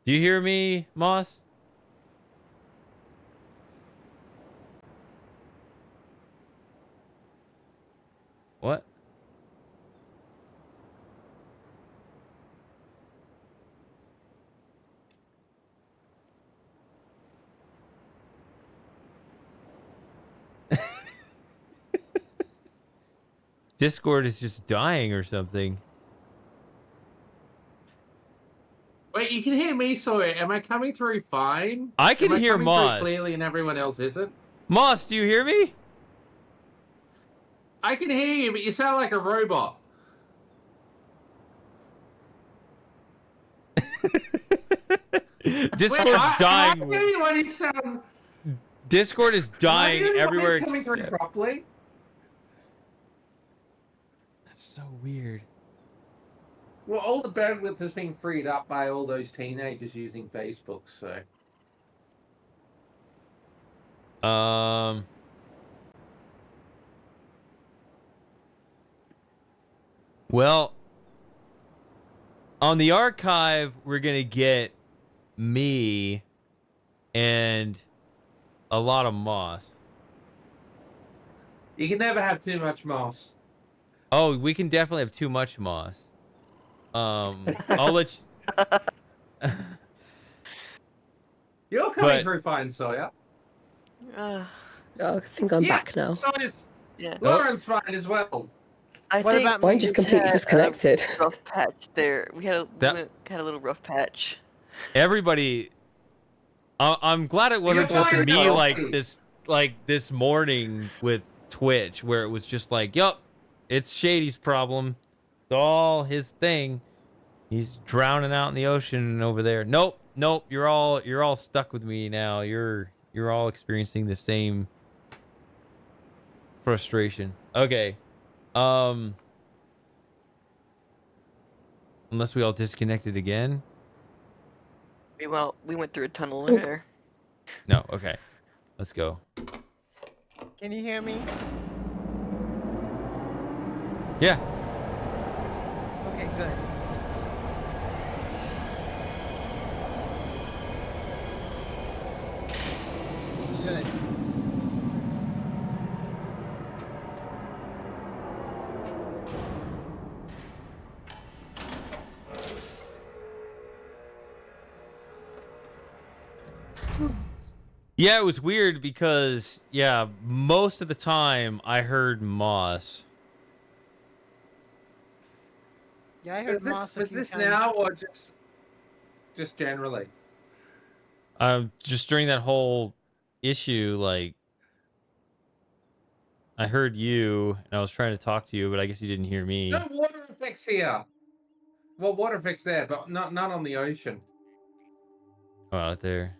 Do you hear me, Moss? What? Discord is just dying or something.
Wait, you can hear me, sorry. Am I coming through fine?
I can
Am I
hear
coming
Moss.
through clearly and everyone else isn't?
Moss, do you hear me?
I can hear you, but you sound like a robot.
Discord's dying.
I hear you when he sounds...
Discord is dying everywhere.
Coming through properly.
That's so weird.
Well, all the bandwidth has been freed up by all those teenagers using Facebook, so...
Well, on the archive, we're gonna get me and a lot of Moss.
You can never have too much Moss.
Oh, we can definitely have too much Moss. I'll let you...
You're coming through fine, Sawyer.
Oh, I think I'm back now.
So is
Yeah.
Lauren's fine as well.
I
What
think
about
Mine
we
just
me?
just
completely
had
disconnected.
a rough patch there. We had
That
a little rough patch.
everybody. I'm glad it
We
wasn't
went
just
through a
me
tunnel.
like this morning with Twitch where it was just like, yup, it's Shady's problem. It's all his thing. He's drowning out in the ocean over there. Nope, nope. You're all stuck with me now. You're all experiencing the same frustration. Okay. Um. Unless we all disconnected again.
We went through a tunnel
Oh,
there.
No. Okay. Let's go.
Can you hear me?
Yeah.
Okay, good. Good.
Yeah, it was weird because most of the time I heard Moss.
Yeah, I heard Moss a
Was
few
this
times.
now or just generally?
Just during that whole issue, like I heard you and I was trying to talk to you, but I guess you didn't hear me.
No water effects here. Well, water effects there, but not on the ocean.
Oh, out there.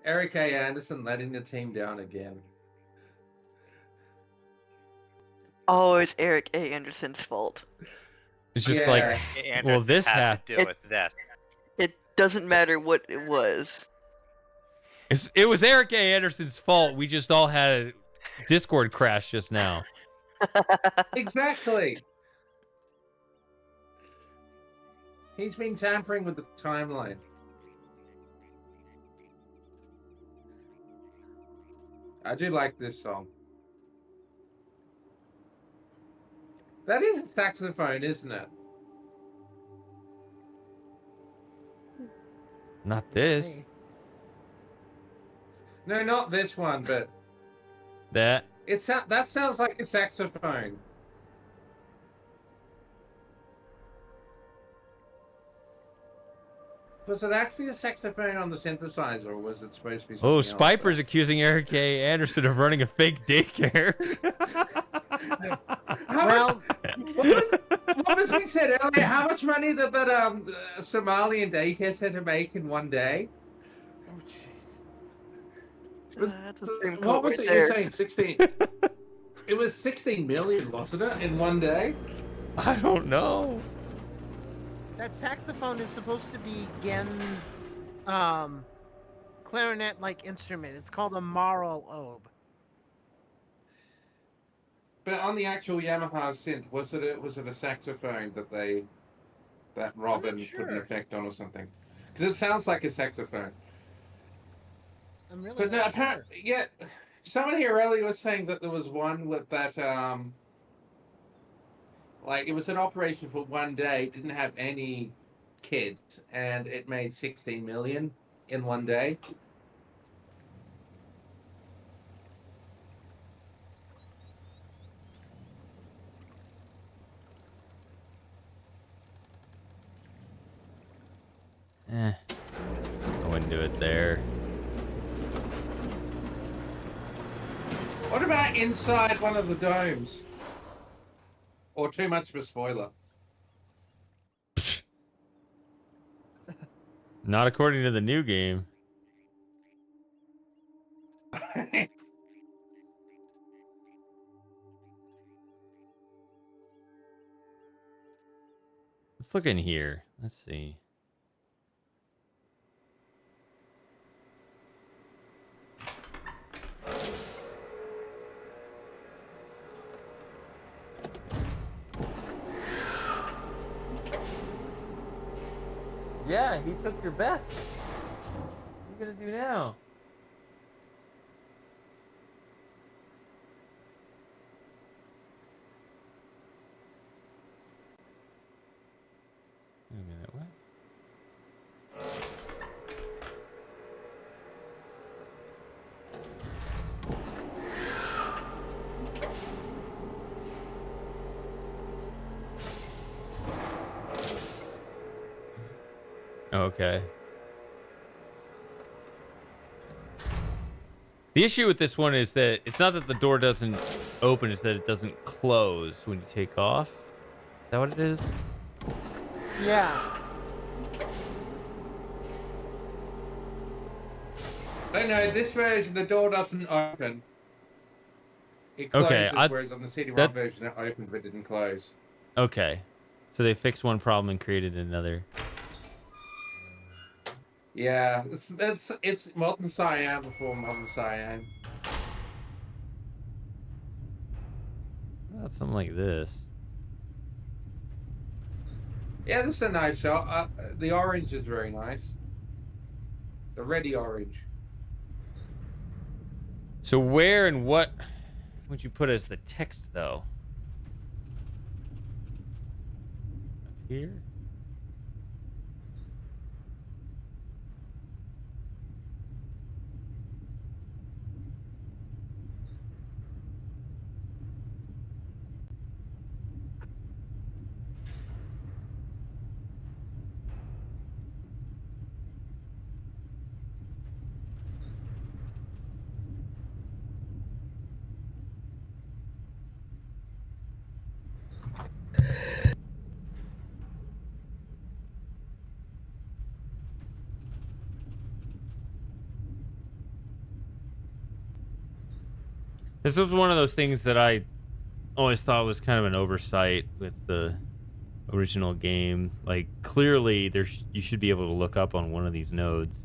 Eric A. Anderson letting the team down again.
Oh, it's Eric A. Anderson's fault.
It's just
Yeah.
like,
Anderson
well, this
has
happened.
to do with this.
It doesn't matter what it was.
It was Eric A. Anderson's fault. We just all had a Discord crash just now.
Exactly. He's been tampering with the timeline. I do like this song. That is a saxophone, isn't it?
Not this.
Hey.
No, not this one, but
That.
that sounds like a saxophone. Was it actually a saxophone on the synthesizer, or was it supposed to be something
Oh,
else?
Spiper's accusing Eric A. Anderson of running a fake daycare.
Well,
what was being said earlier? How much money did that Somalian daycare center make in one day?
oh jeez.
That's a Supreme
What
Court
was
right
it you're
there.
saying? 16. It was 16 million, wasn't it, in one day?
I don't know.
That saxophone is supposed to be Gen's clarinet-like instrument. It's called a Marl oboe.
But on the actual Yamaha synth, was it a saxophone that Robin put an
sure.
effect on or something? Because it sounds like a saxophone.
I'm really
But no,
not
apparently, yeah. Someone here earlier was saying that there was one with that, like it was an operation for one day, didn't have any kids, and it made 16 million in one day.
I wouldn't do it there.
What about inside one of the domes? Or too much of a spoiler?
Not according to the new game. Let's look in here. Let's see. Yeah, he took your best. What are you gonna do now? Wait a minute, what? Okay. The issue with this one is that it's not that the door doesn't open, it's that it doesn't close when you take off. Is that what it is?
Yeah.
Oh no, this version the door doesn't open. It
Okay,
closes, whereas on the CD-ROM version it opened but didn't close.
Okay. So they fixed one problem and created another.
Yeah, it's modern cyan before modern cyan.
That's something like this.
Yeah, this is a nice shot. The orange is very nice. The reddy orange.
So where and what would you put as the text, though? Up here? This was one of those things that I always thought was kind of an oversight with the original game. Like, clearly, you should be able to look up on one of these nodes.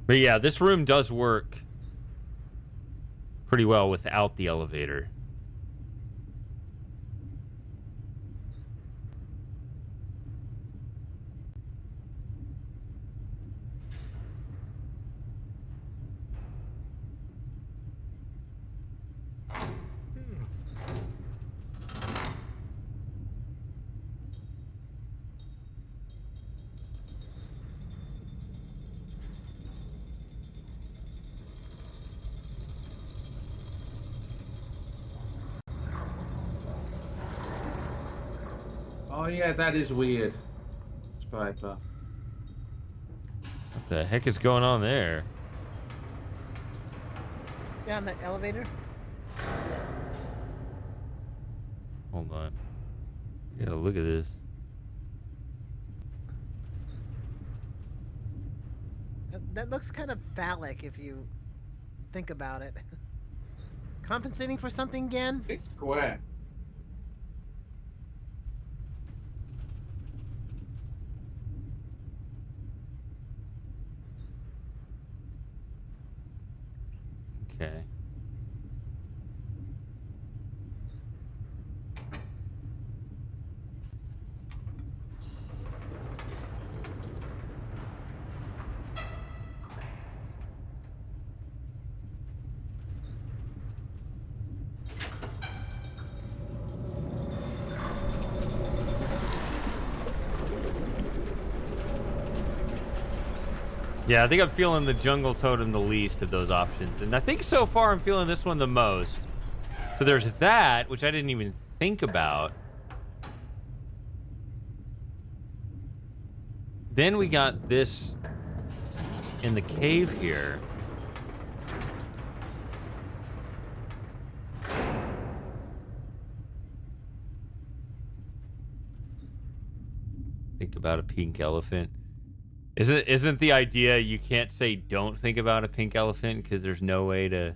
But yeah, this room does work pretty well without the elevator.
Oh yeah, that is weird. Spider.
What the heck is going on there?
Down the elevator.
Hold on. Yeah, look at this.
That looks kind of phallic if you think about it. Compensating for something again?
It's square.
Okay. Yeah, I think I'm feeling the jungle totem the least of those options. And I think so far I'm feeling this one the most. So there's that, which I didn't even think about. Then we got this in the cave here. Think about a pink elephant. Isn't the idea you can't say don't think about a pink elephant because there's no way to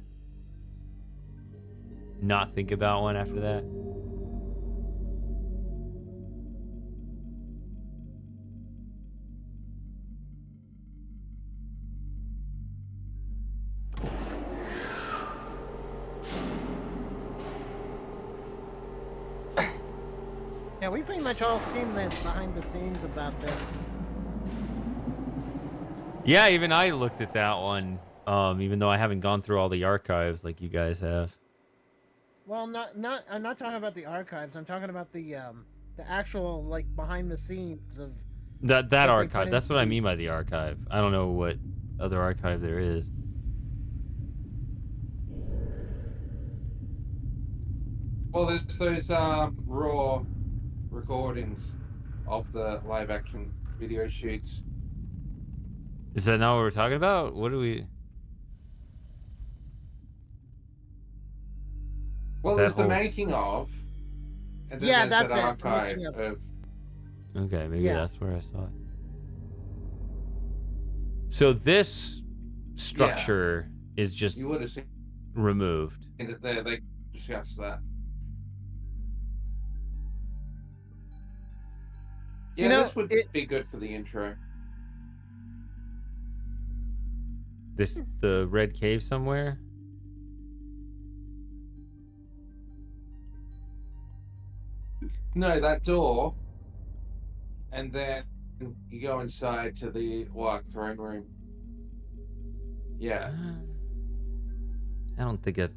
not think about one after that?
Yeah, we pretty much all seen this behind the scenes about this.
Yeah, even I looked at that one, even though I haven't gone through all the archives like you guys have.
Well, not. I'm not talking about the archives. I'm talking about the actual like behind the scenes of
That
what they put
archive. That's
into
what I
the.
mean by the archive. I don't know what other archive there is.
Well, there's those raw recordings of the live action video shoots.
Is that not what we're talking about? What do we?
Well,
That
there's the
whole.
making of, and then
Yeah,
there's that
that's it. Making
archive
of.
of.
Okay, maybe
Yeah.
that's where I saw it. So this structure is just
You would have seen
removed.
it there. They discussed that. Yeah,
You know,
this would
it.
be good for the intro.
The red cave somewhere.
No, that door, and then you go inside to the throne room. Yeah.
I don't think that's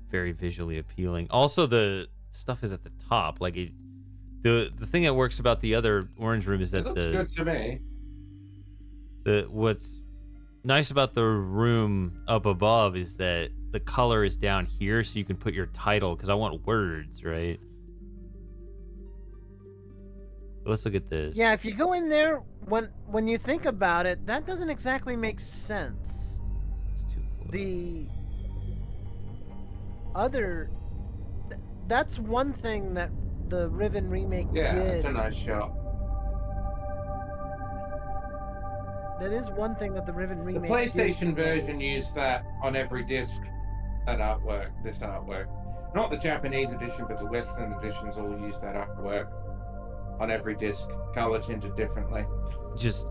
very visually appealing. Also, the stuff is at the top. Like the thing that works about the other orange room is
It
that
looks good to me.
what's nice about the room up above is that the color is down here, so you can put your title. Because I want words, right? Let's look at this.
Yeah, if you go in there, when you think about it, that doesn't exactly make sense.
It's too close.
The other, that's one thing that the Riven remake
Yeah,
did.
it's a nice shot.
That is one thing that the Riven
The
remake
PlayStation
did.
version used that on every disc. That artwork, this artwork. Not the Japanese edition, but the Western editions all use that artwork on every disc, color tinted differently.
Just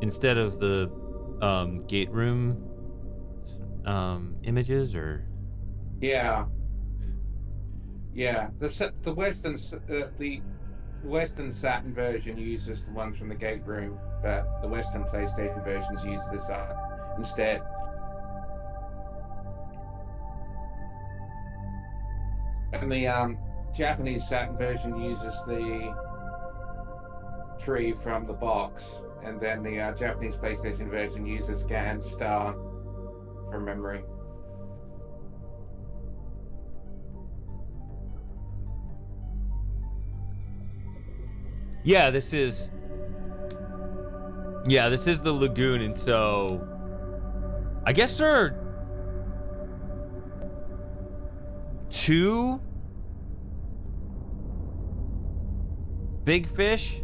instead of the gate room images, or
Yeah, the Western Saturn version uses the ones from the gate room, but the Western PlayStation versions use this art instead. And the Japanese Saturn version uses the tree from the box, and then the Japanese PlayStation version uses Gan Star from memory.
yeah, this is the lagoon, and so I guess there are two big fish.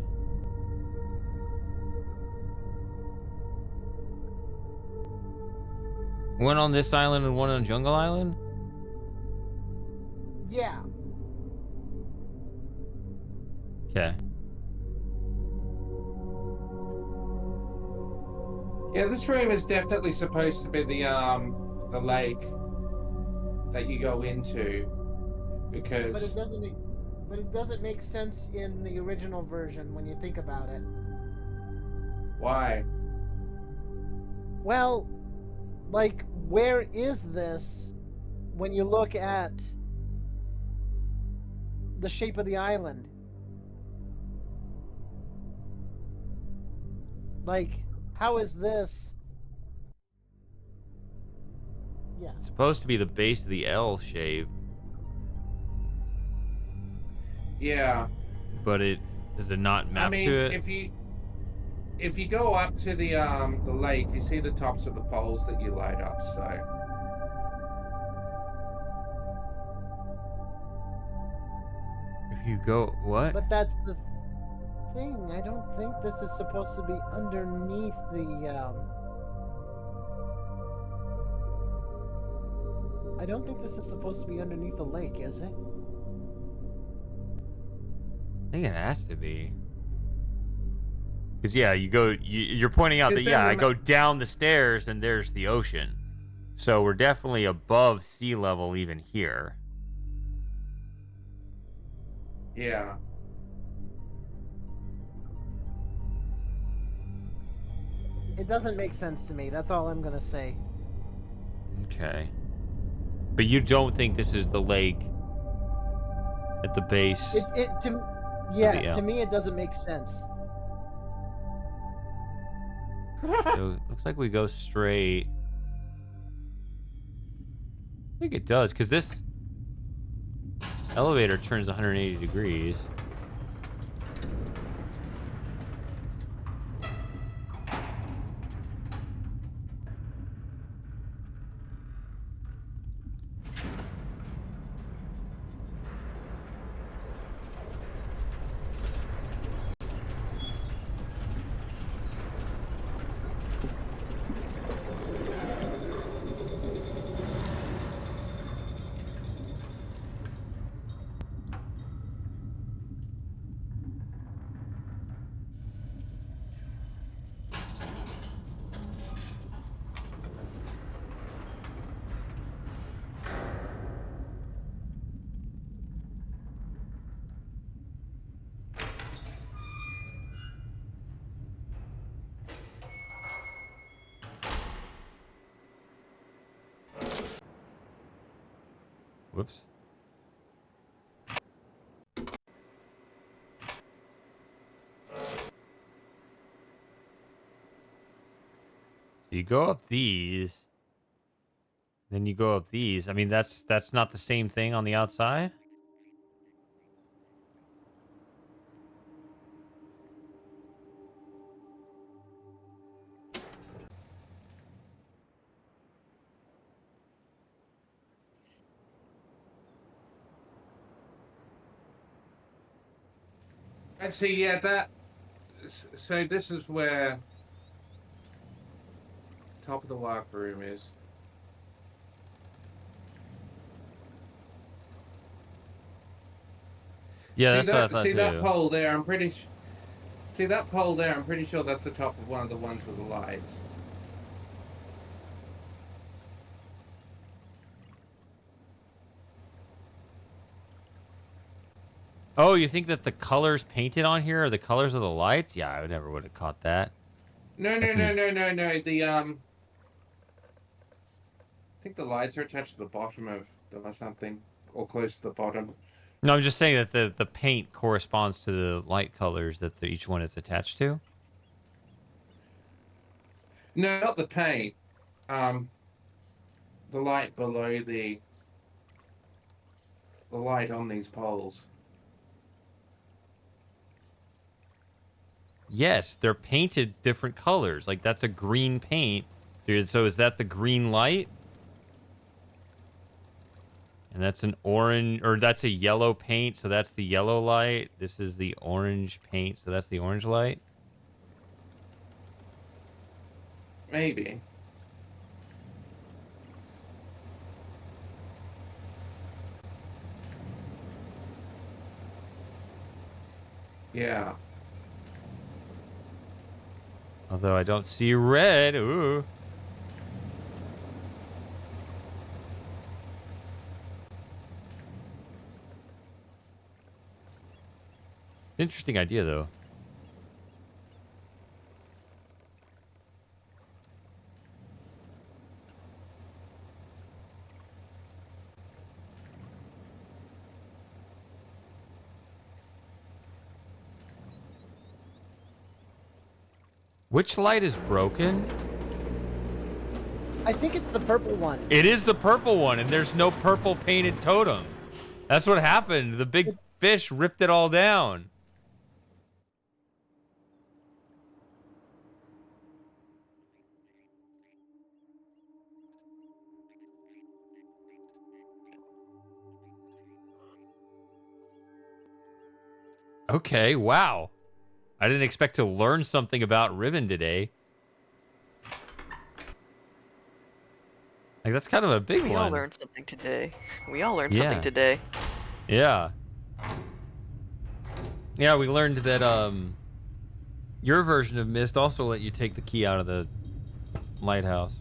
One on this island and one on Jungle Island.
Yeah.
Okay.
Yeah, this room is definitely supposed to be the lake that you go into, because
But it doesn't make sense in the original version when you think about it.
why?
Well, like, where is this when you look at the shape of the island? Like, how is this? Yeah.
It's supposed to be the base of the L shape,
Yeah,
but does it not map
I mean,
to it?
if you go up to the lake, you see the tops of the poles that you light up. So
If you go what?
But that's the thing. I don't think this is supposed to be underneath the. I don't think this is supposed to be underneath the lake, is it?
I think it has to be. Because yeah, you're pointing out that I go down the stairs and there's the ocean. So we're definitely above sea level even here.
yeah,
It doesn't make sense to me. That's all I'm gonna say.
Okay. But you don't think this is the lake at the base?
Yeah, to me it doesn't make sense.
So it looks like we go straight. I think it does, because this elevator turns 180 degrees. Whoops. So you go up these, then you go up these. I mean, that's not the same thing on the outside?
And see, yeah, that. So this is where top of the locker room is.
Yeah,
See
that's what I
that?
thought
See that
too.
pole there? I'm pretty. See that pole there? I'm pretty sure that's the top of one of the ones with the lights.
Oh, you think that the colors painted on here are the colors of the lights? Yeah, I never would have caught that.
No.
That's an
The I think the lights are attached to the bottom of them or something, or close to the bottom.
No, I'm just saying that the paint corresponds to the light colors that each one is attached to.
No, not the paint. Um, the light below the light on these poles.
Yes, they're painted different colors. Like that's a green paint. So is that the green light? And that's an orange, or that's a yellow paint, so that's the yellow light. This is the orange paint, so that's the orange light.
Maybe. Yeah.
Although I don't see red. Ooh. Interesting idea, though. Which light is broken?
I think it's the purple one.
It is the purple one, and there's no purple painted totem. That's what happened. The big fish ripped it all down. Okay, wow. I didn't expect to learn something about Riven today. Like, that's kind of a big
We
one.
all learned something today. We all learned
Yeah.
something today.
Yeah. Yeah, we learned that your version of Myst also let you take the key out of the lighthouse.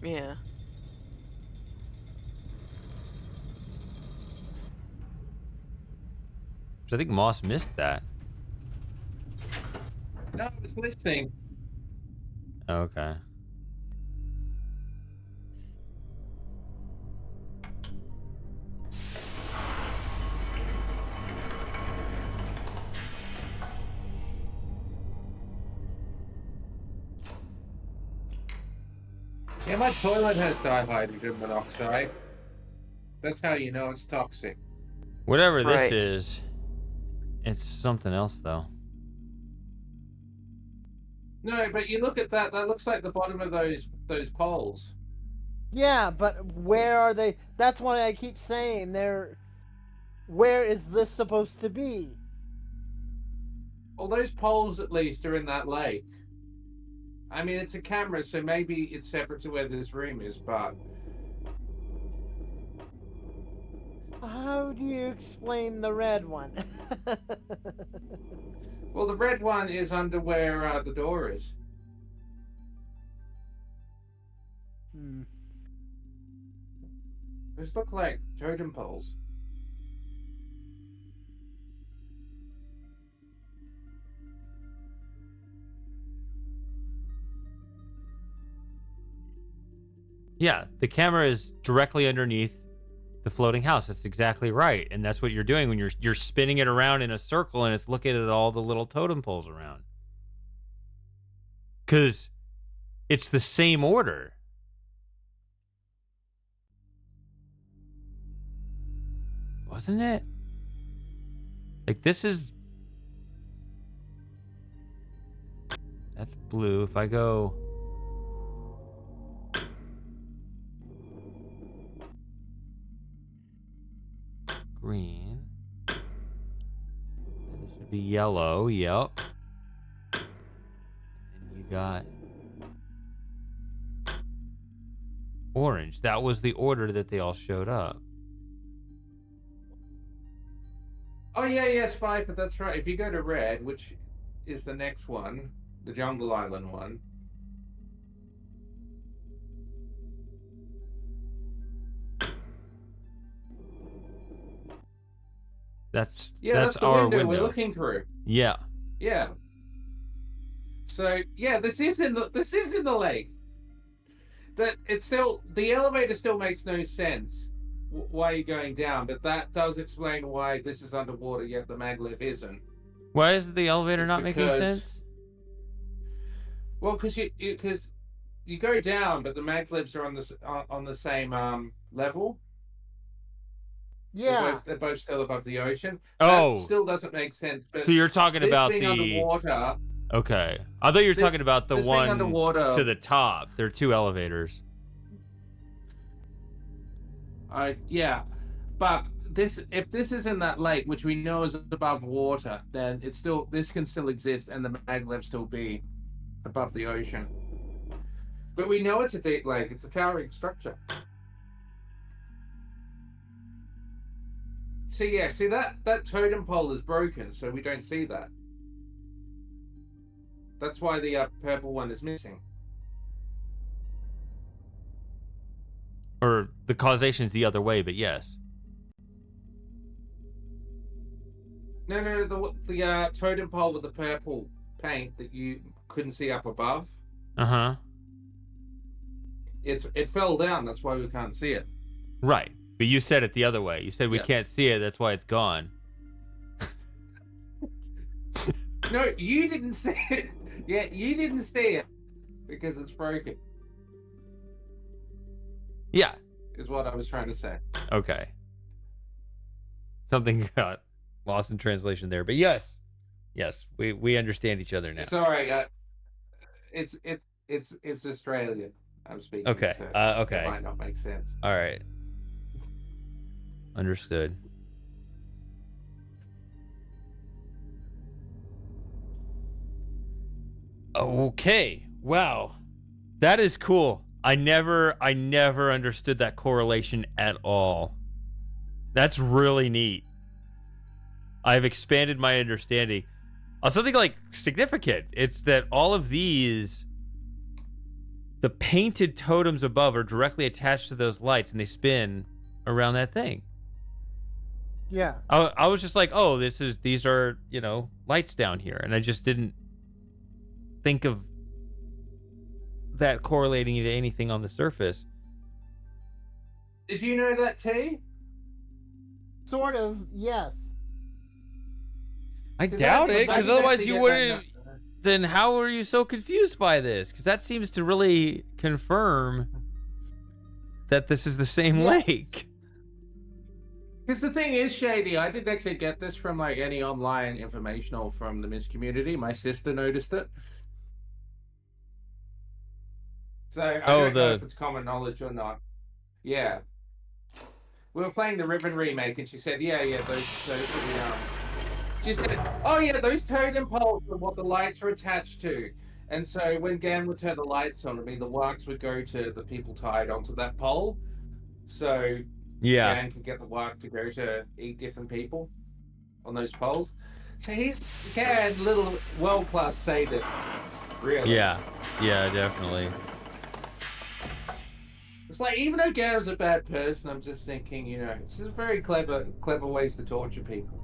Yeah.
Which I think Moss missed that.
No, I was listening.
Okay.
Yeah, my toilet has dihydrogen monoxide. That's how you know it's toxic.
Whatever this
Right.
is, it's something else though.
No, but you look at that. That looks like the bottom of those poles.
Yeah, but where are they? That's why I keep saying they're. Where is this supposed to be?
Well, those poles at least are in that lake. I mean, it's a camera, so maybe it's separate to where this room is, but
How do you explain the red one?
well, the red one is under where the door is.
Hmm.
Those look like totem poles.
Yeah, the camera is directly underneath the floating house. That's exactly right, and that's what you're doing when you're spinning it around in a circle, and it's looking at all the little totem poles around. Because it's the same order. Wasn't it? Like this is... That's blue. If I go... green. And this would be yellow. Yep. And then you got... orange. That was the order that they all showed up.
Oh yeah, Spiker, that's right. If you go to red, which is the next one, the Jungle Island one.
That's
the
our
window
window.
we're looking through.
Yeah.
Yeah. So yeah, this is in the lake. That it's still, the elevator still makes no sense why you're going down, but that does explain why this is underwater yet the maglev isn't.
Why is the elevator
It's
not making
because-
sense?
Well, because you go down, but the maglevs are on the same level.
Yeah.
They're both still above the ocean.
Oh.
That still doesn't make sense. But
So you're talking
this
about
being
the...
underwater.
Okay. I thought you were
This-
talking about the
this being
one
underwater-
to the top. There are two elevators.
Yeah, but if this is in that lake, which we know is above water, then this can still exist, and the maglev still be above the ocean. But we know it's a deep lake. It's a towering structure. See that totem pole is broken, so we don't see that. That's why the purple one is missing.
Or the causation's the other way, but yes.
No, the totem pole with the purple paint that you couldn't see up above.
Uh-huh.
It fell down. That's why we can't see it.
Right. But you said it the other way. You said we
Yeah.
can't see it, that's why it's gone.
No, you didn't see it. Yeah, you didn't see it because it's broken.
Yeah.
Is what I was trying to say.
Okay. Something got lost in translation there, but yes. Yes, we understand each other now.
Sorry, it's Australian. I'm speaking.
Okay.
So
Okay.
It might not make sense.
All right. Understood. Okay. Wow. That is cool. I never understood that correlation at all. That's really neat. I've expanded my understanding on something like significant. It's that all of these, the painted totems above are directly attached to those lights and they spin around that thing.
Yeah.
I was just like, oh, these are, lights down here. And I just didn't think of that correlating to anything on the surface.
Did you know that, T?
Sort of, yes.
I
'Cause
doubt
that-
it, because
that-
otherwise
that-
you
that-
wouldn't. Then how are you so confused by this? Because that seems to really confirm that this is the same
Yeah.
lake.
Because the thing is, Shady, I didn't actually get this from like any online informational from the Mist community. My sister noticed it. So I don't know if it's common knowledge or not. Yeah. We were playing the Riven remake, and she said, yeah, those are the, she said, oh yeah, those totem poles are what the lights are attached to. And so when Gan would turn the lights on, I mean, the wax would go to the people tied onto that pole. So
Yeah.
Gan could get the wax to go to 8 different people on those poles. So he's, Gan, little world-class sadist, really.
Yeah. Yeah, definitely.
It's like, even though Gan's a bad person, I'm just thinking, you know, this is very clever ways to torture people.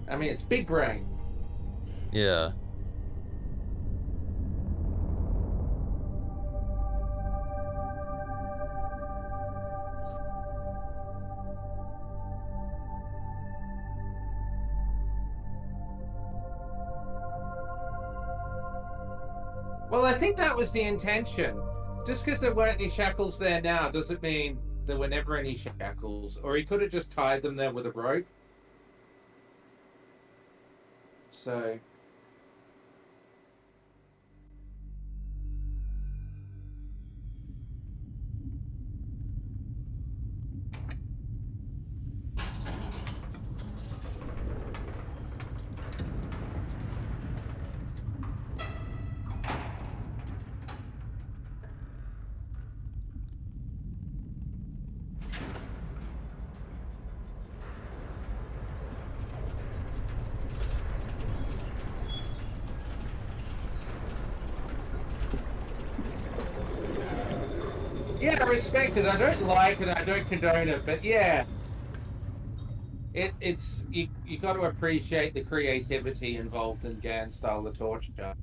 I mean, it's big brain.
Yeah.
Well, I think that was the intention. Just because there weren't any shackles there now doesn't mean there were never any shackles. Or he could have just tied them there with a rope. So... yeah, I respect it. I don't like it. I don't condone it. But yeah, it's you got to appreciate the creativity involved in Gan's style of torture.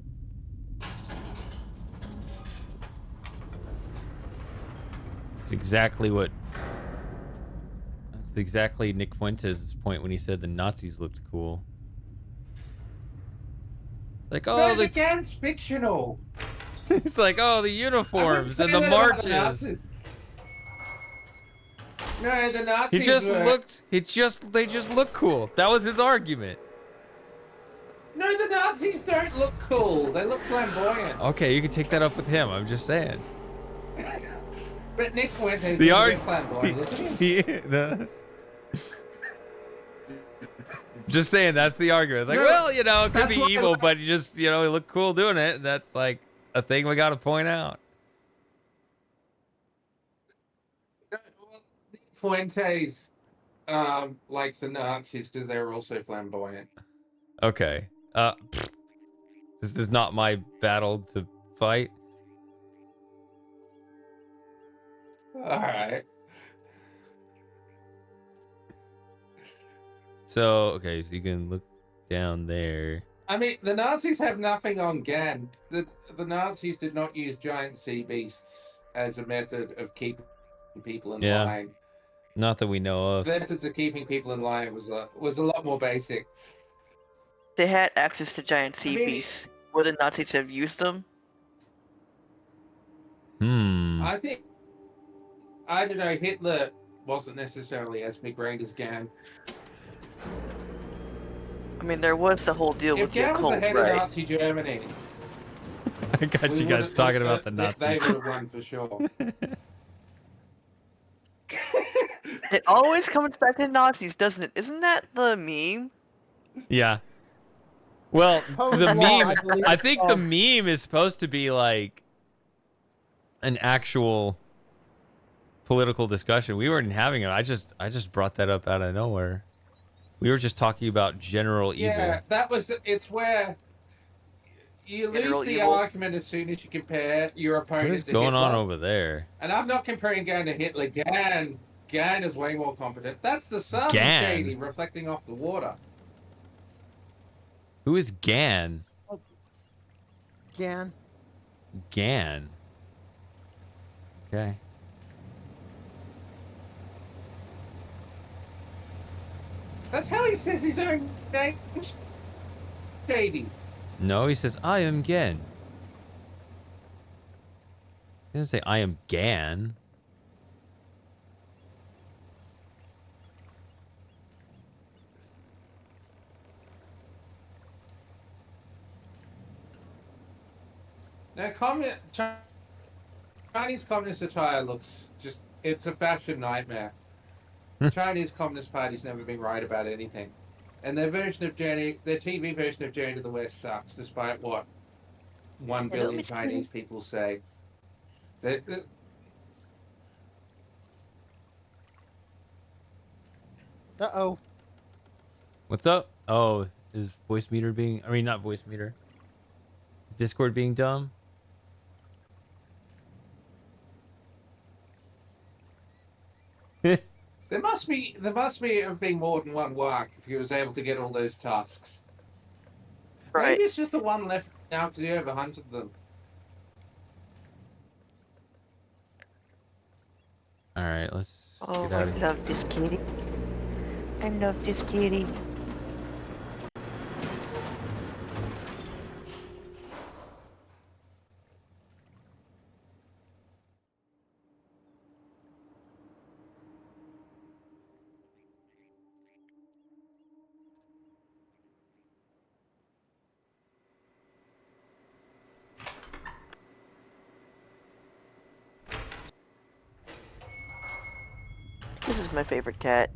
It's exactly what. That's exactly Nick Fuentes' point when he said the Nazis looked cool. Like, oh,
No, the
that's.
Gan's fictional.
It's like, oh, the uniforms and the marches.
No, the Nazis.
He just looked. They just look cool. That was his argument.
No, the Nazis don't look cool. They look flamboyant.
Okay, you can take that up with him. I'm just saying.
But Nick Fuentes is a bit flamboyant, isn't he?
Just saying, that's the argument. It's like,
No,
well, you know, it could
that's
be
what I
evil,
like.
but you just, you know, he looked cool doing it. And that's like a thing we got to point out.
Nick Fuentes likes the Nazis because they're also flamboyant.
Okay. This is not my battle to fight.
All right.
So, okay, so you can look down there.
I mean, the Nazis have nothing on Gan. The Nazis did not use giant sea beasts as a method of keeping people in line.
Not that we know of.
The methods of keeping people in line was a lot more basic.
They had access to giant sea beasts. Would the Nazis have used them?
I think, I don't know, Hitler wasn't necessarily as big-brained as Gan.
I mean, there was the whole deal
If
with the
Gan was
occult,
the head
right?
of Nazi Germany,
I got
we
you guys
would've-
talking about the
they
Nazis.
would have won for sure.
It always comes back to Nazis, doesn't it? Isn't that the meme?
Yeah. Well,
Post
the
law,
meme,
believe
I think
so.
the meme is supposed to be like an actual political discussion. We weren't having it. I just brought that up out of nowhere. We were just talking about general evil.
Yeah, it's where you
General
lose the
evil.
argument as soon as you compare your opponent
What is
to
going on
Hitler.
over there?
And I'm not comparing Gan to Hitler. Gan is way more competent. That's the sun,
Gan?
Shady, reflecting off the water.
Who is Gan?
Gan.
Gan. Okay.
That's how he says his own name, Shady.
No, he says, I am Gan. He didn't say I am Gan.
Now, Chinese communist attire looks it's a fashion nightmare. The Chinese Communist Party's never been right about anything. And their TV version of Journey to the West sucks, despite what 1
Hello,
billion
Miss
Chinese
Kitty.
people say. They-
Uh-oh.
What's up? Oh, is voice meter being? I mean, not voice meter. Is Discord being dumb?
there must be have been more than one work if he was able to get all those tasks.
Right.
Maybe it's just the one left now because he overhunted them.
All right, let's
Oh,
get
I
out of here.
love this kitty. I love this kitty. This is my favorite cat.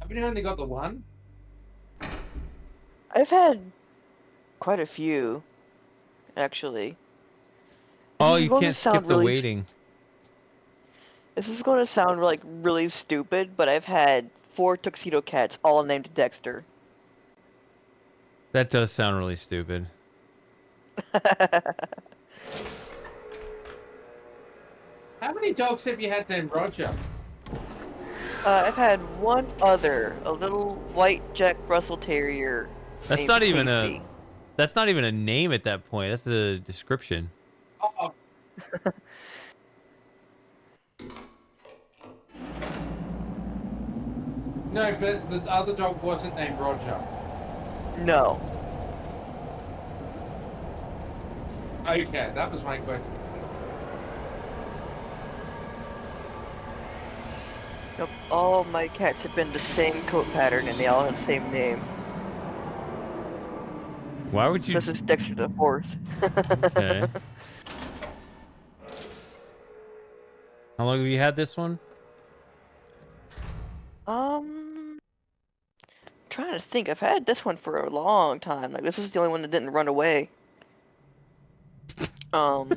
Have you only got the one?
I've had quite a few, actually. This
Oh,
is
you
going to
can't skip
sound
the
really
waiting.
This is going to sound like really stupid, but I've had 4 tuxedo cats, all named Dexter.
That does sound really stupid.
How many dogs have you had named Roger?
I've had one other, a little white Jack Russell Terrier
That's
named
not even a.
Casey.
That's not even a name at that point. That's a description.
Oh. No, but the other dog wasn't named Roger.
No.
Okay, that was my question.
Nope. All my cats have been the same coat pattern, and they all have the same name.
Why would you?
This is Dexter the Fourth.
Okay. How long have you had this one?
Trying to think. I've had this one for a long time. Like, this is the only one that didn't run away. Um.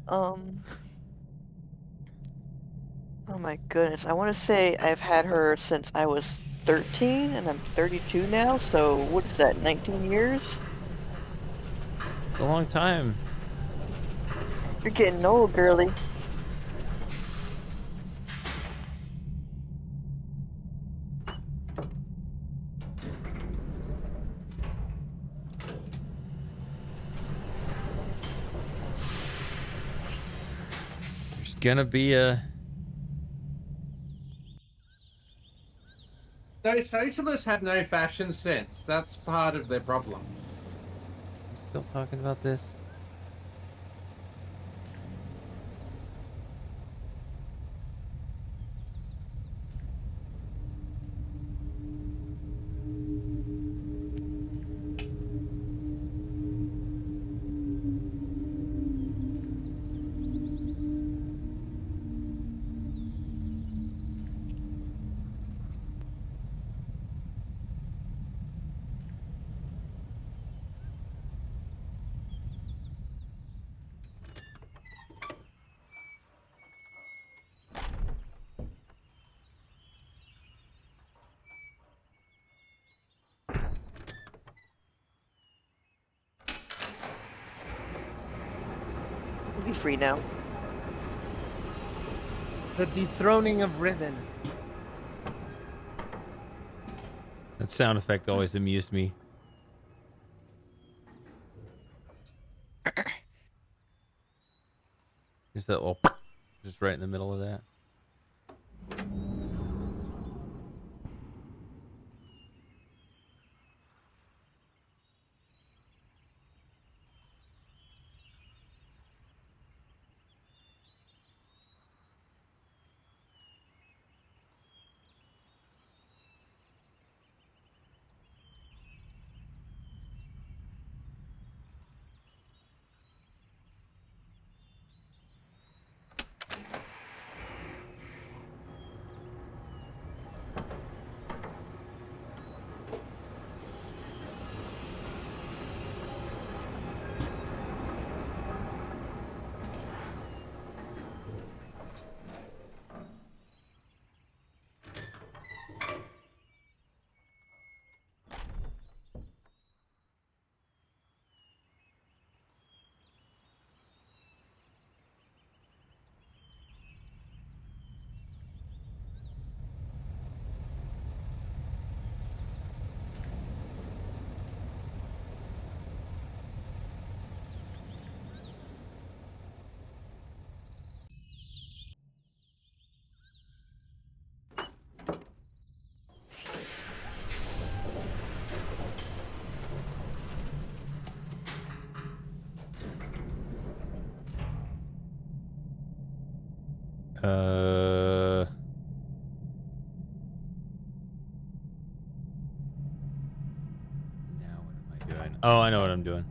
um. Oh my goodness. I want to say I've had her since I was 13, and I'm 32 now. So what is that? 19 years?
It's a long time.
You're getting old, girly.
There's gonna be a.
Those socialists have no fashion sense. That's part of their problem.
You still talking about this?
You'll be free now.
The dethroning of Riven.
That sound effect always amused me. Just that little, just right in the middle of that. Oh, I know what I'm doing.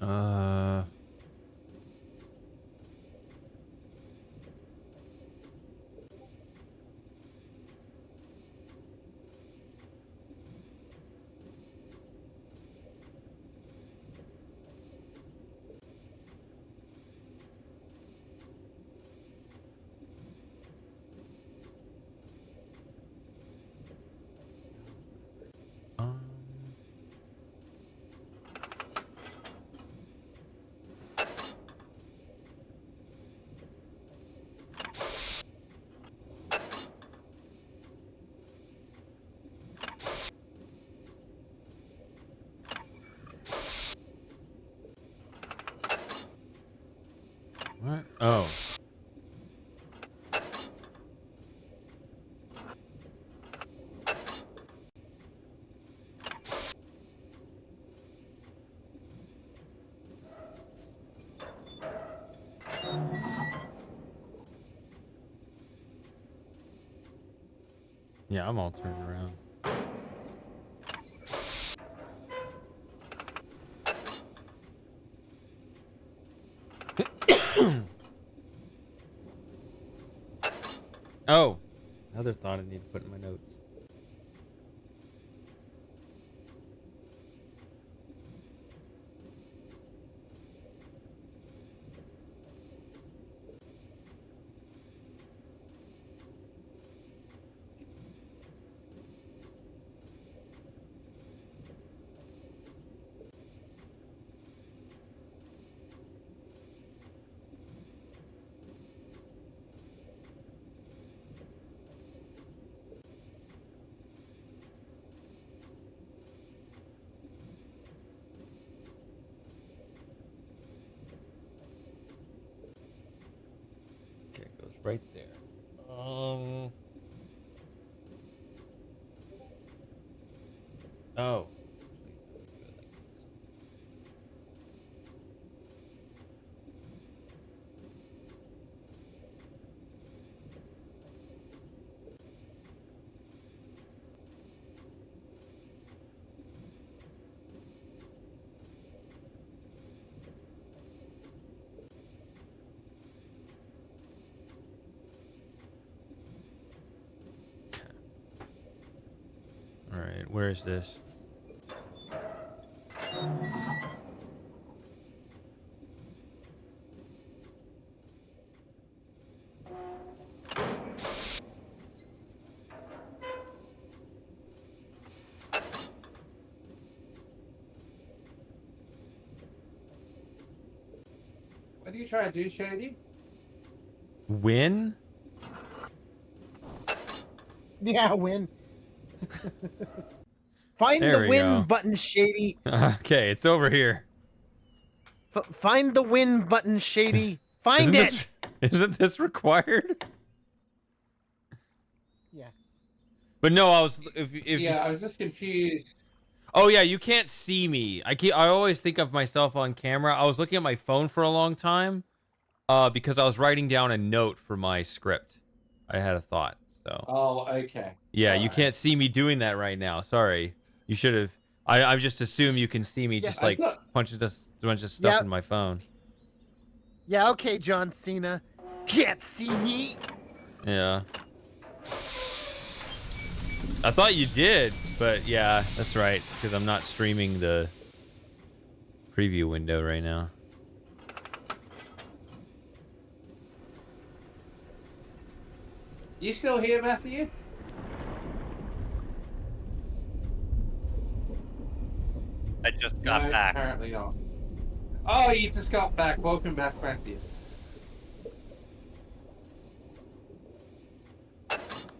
Uh. Um. What? Oh. Yeah, I'm all turned around. Oh, another thought I need to put in my notes. Okay, it goes right there. Oh. Actually, let me do it like this. All right, where is this?
What are you trying to do, Shady?
Win?
Yeah, win. Find
There
the
we
win
go.
button, Shady.
Okay, it's over here.
Find the win button, Shady. Find
Isn't
it.
this isn't this required?
Yeah.
But no, I was if
Yeah, I was just confused.
Oh yeah, you can't see me. I always think of myself on camera. I was looking at my phone for a long time because I was writing down a note for my script. I had a thought. So
Oh, okay.
yeah,
All
you
right.
can't see me doing that right now. Sorry. You should have. I just assume you can see me
Yeah.
just
I
like
thought-
punching just a bunch of stuff
Yep.
in my phone.
Yeah, okay, John Cena. Can't see me.
Yeah. I thought you did, but yeah, that's right, because I'm not streaming the preview window right now.
You still here, Matthew?
I just
No,
got back.
apparently not. Oh, you just got back. Welcome back, Matthew.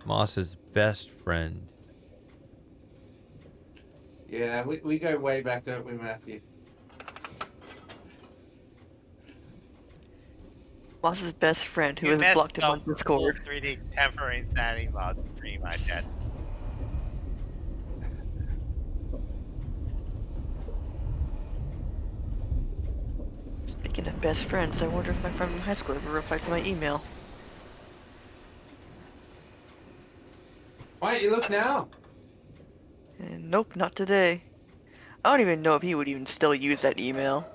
Moss's best friend.
Yeah, we go way back, don't we, Matthew?
Moss's best friend who
You
has
missed
blocked him
the
on
full
Discord.
3D temporary insanity mod stream I did.
Speaking of best friends, I wonder if my friend from high school ever replied to my email.
Why don't you look now?
And nope, not today. I don't even know if he would even still use that email.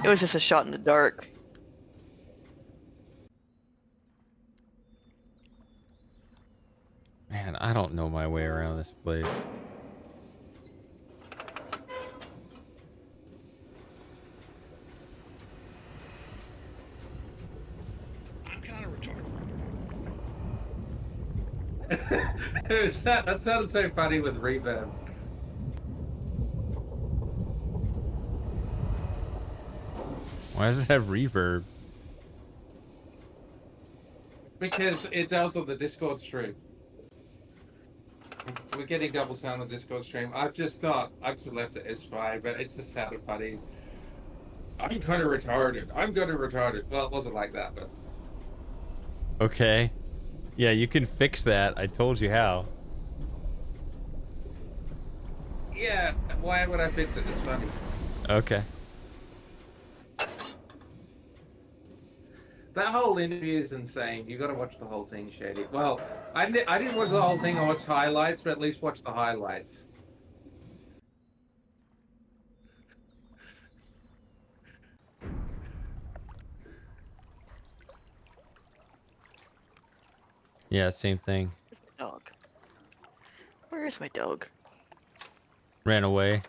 It was just a shot in the dark.
Man, I don't know my way around this place.
I'm kind of retarded.
That sounded so funny with reverb.
Why does it have reverb?
Because it does on the Discord stream. We're getting double sound on the Discord stream. I've just left it as fine, but it just sounded funny. I'm kind of retarded. Well, it wasn't like that, but
Okay. Yeah, you can fix that. I told you how.
yeah. Why would I fix it? It's funny.
Okay.
That whole interview is insane. You got to watch the whole thing, Shady. Well, I didn't watch the whole thing. I watched highlights, but at least watch the highlights.
Yeah, same thing.
Dog. Where is my dog?
Ran away.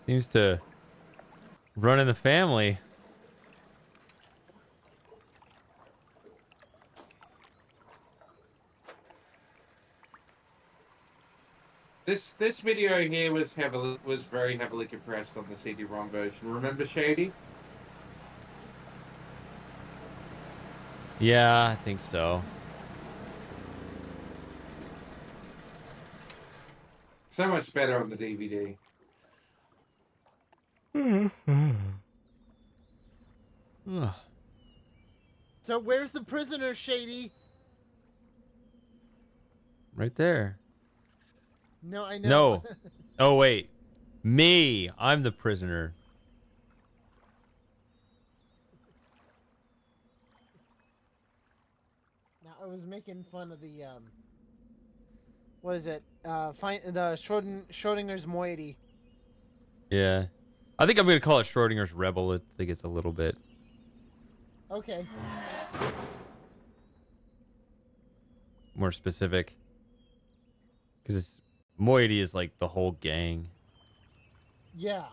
Seems to run in the family.
This video here was very heavily compressed on the CD-ROM version. Remember, Shady?
Yeah, I think so.
So much better on the DVD.
So where's the prisoner, Shady?
Right there.
No, I know.
No. Oh, wait. Me. I'm the prisoner.
Now I was making fun of the what is it? The Schrodinger's moiety.
Yeah. I think I'm going to call it Schrodinger's Rebel. I think it's a little bit
Okay.
more specific. Because moiety is like the whole gang.
Yeah.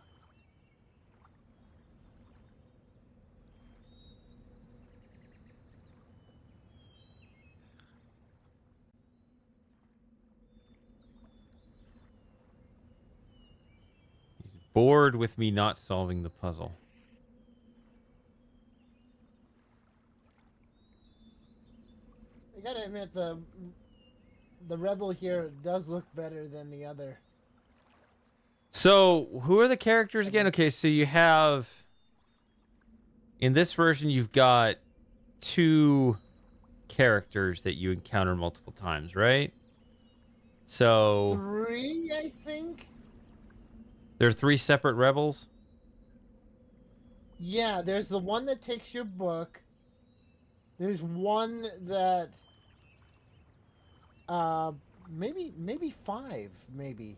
He's bored with me not solving the puzzle.
I gotta admit the rebel here does look better than the other.
So, who are the characters again? Okay, so you have... In this version, you've got 2 characters that you encounter multiple times, right? So...
3, I think.
There are 3 separate rebels?
Yeah, there's the one that takes your book. There's one that maybe 5, maybe.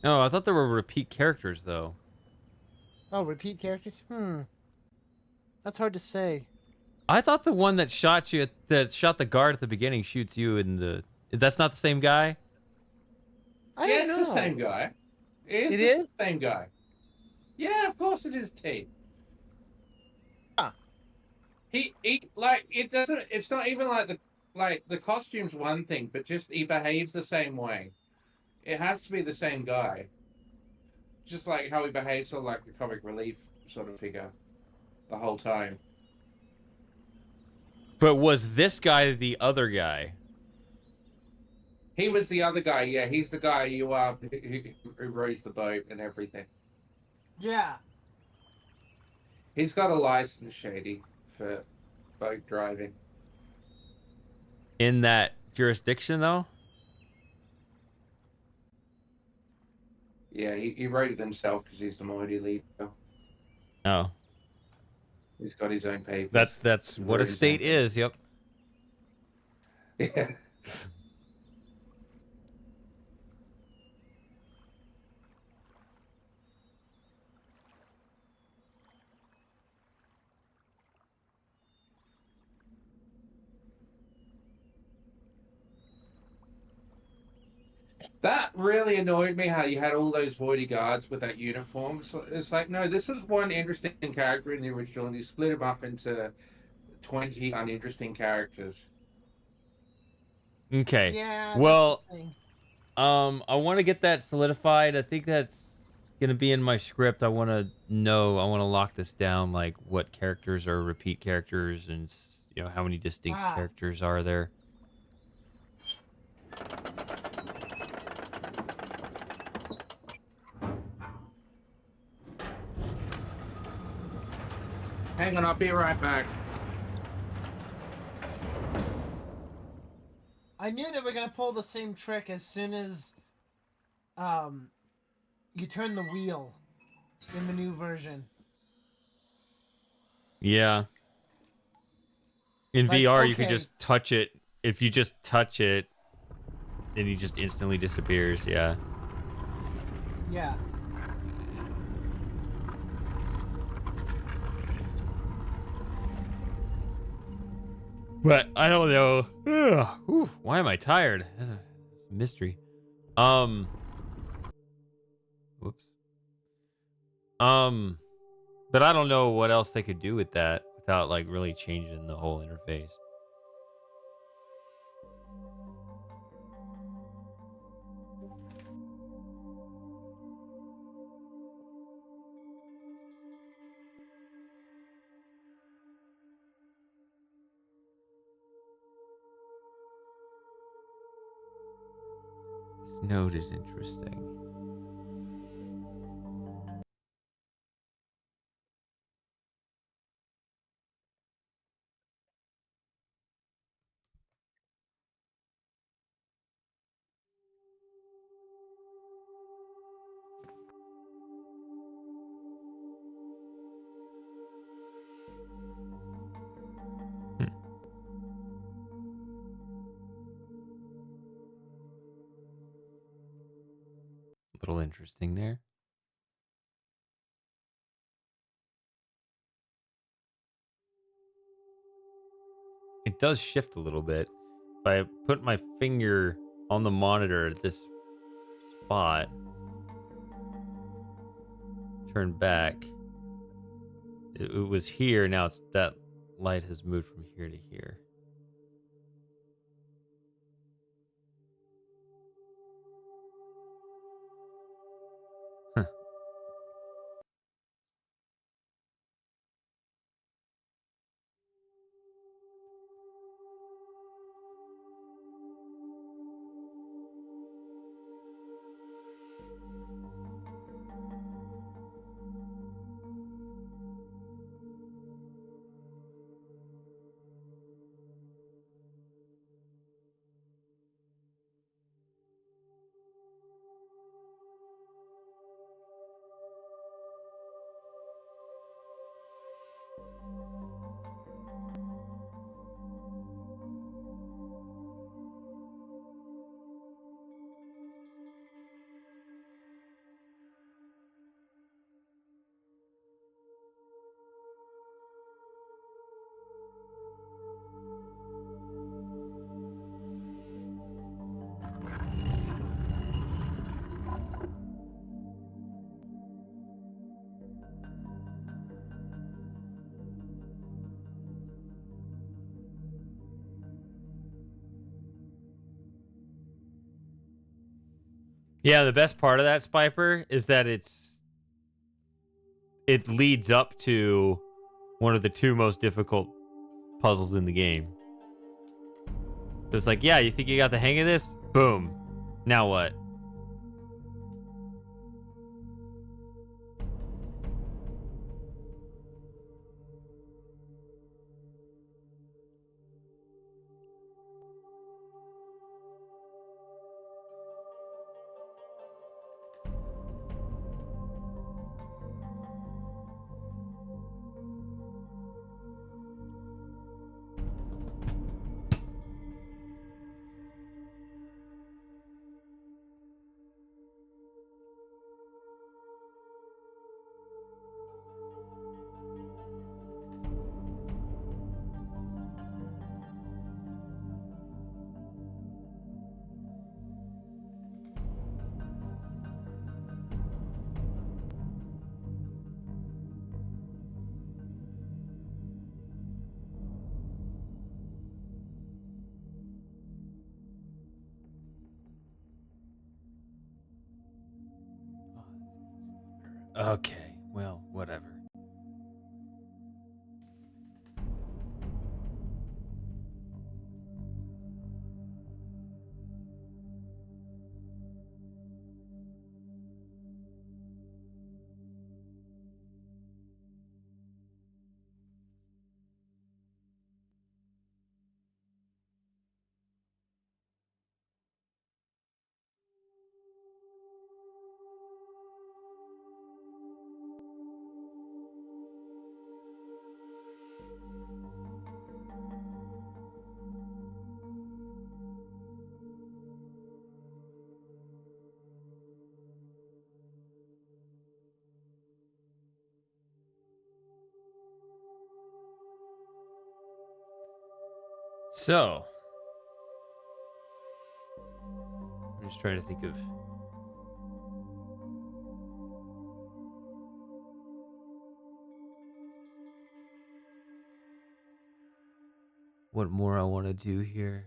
Oh, I thought there were repeat characters though.
Oh, repeat characters? That's hard to say.
I thought the one that shot you that shot the guard at the beginning shoots you in the that's not the same guy?
I
Yeah,
don't
it's
know.
the same guy. It
It
is
is?
the same guy. Yeah, of course it is T.
Huh.
He like it doesn't. It's not even like the costume's one thing, but just he behaves the same way. It has to be the same guy. Just like how he behaves sort of like a comic relief sort of figure the whole time.
But was this guy the other guy?
He was the other guy. Yeah, he's the guy who raised the boat and everything.
Yeah.
He's got a license, Shady, for boat driving.
In that jurisdiction though?
Yeah, he wrote it himself because he's the mighty leader.
Oh.
He's got his own papers.
That's
He
what a
wrote his
state
own
is, yep.
Yeah. That really annoyed me how you had all those voidy guards with that uniform. So it's like, no, this was one interesting character in the original, and you split him up into 20 uninteresting characters.
Okay.
Yeah.
Well,
That's the thing.
I want to get that solidified. I think that's gonna be in my script. I want to lock this down, like what characters are repeat characters, and how many distinct
Ah.
characters are there.
Hang on, I'll be right back.
I knew they were gonna pull the same trick as soon as you turn the wheel in the new version.
Yeah. In
Like,
VR, you can
okay.
just touch it. If you just touch it, then he just instantly disappears. Yeah.
Yeah.
But I don't know. Ugh, whew, why am I tired? It's a mystery. Whoops. But I don't know what else they could do with that without like really changing the whole interface. This note is interesting. A little interesting there. It does shift a little bit. If I put my finger on the monitor at this spot, turn back, it was here. Now it's that light has moved from here to here. Huh. Yeah, the best part of that, Spiper, is that it leads up to one of the two most difficult puzzles in the game. So it's like, yeah, you think you got the hang of this? Boom. Now what? Okay, well, whatever. So, I'm just trying to think of what more I want to do here.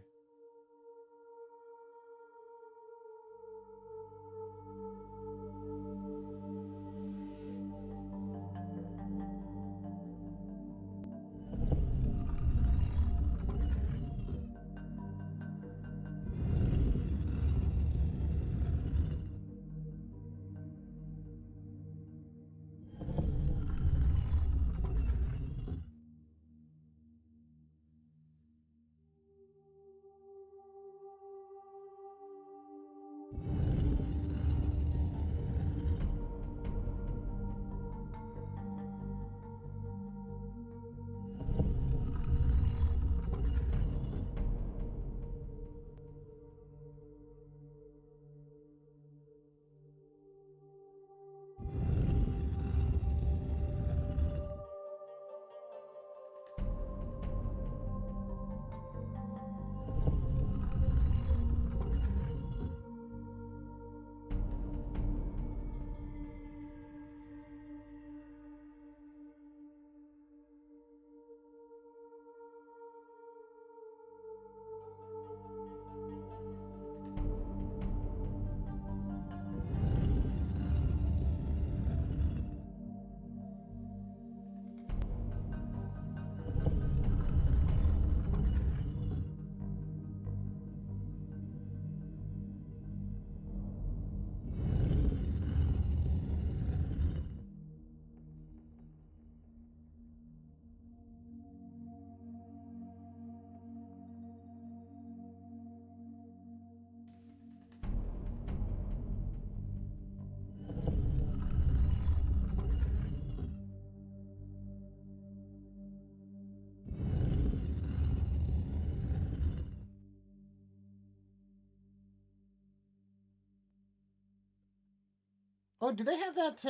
Oh, do they have that?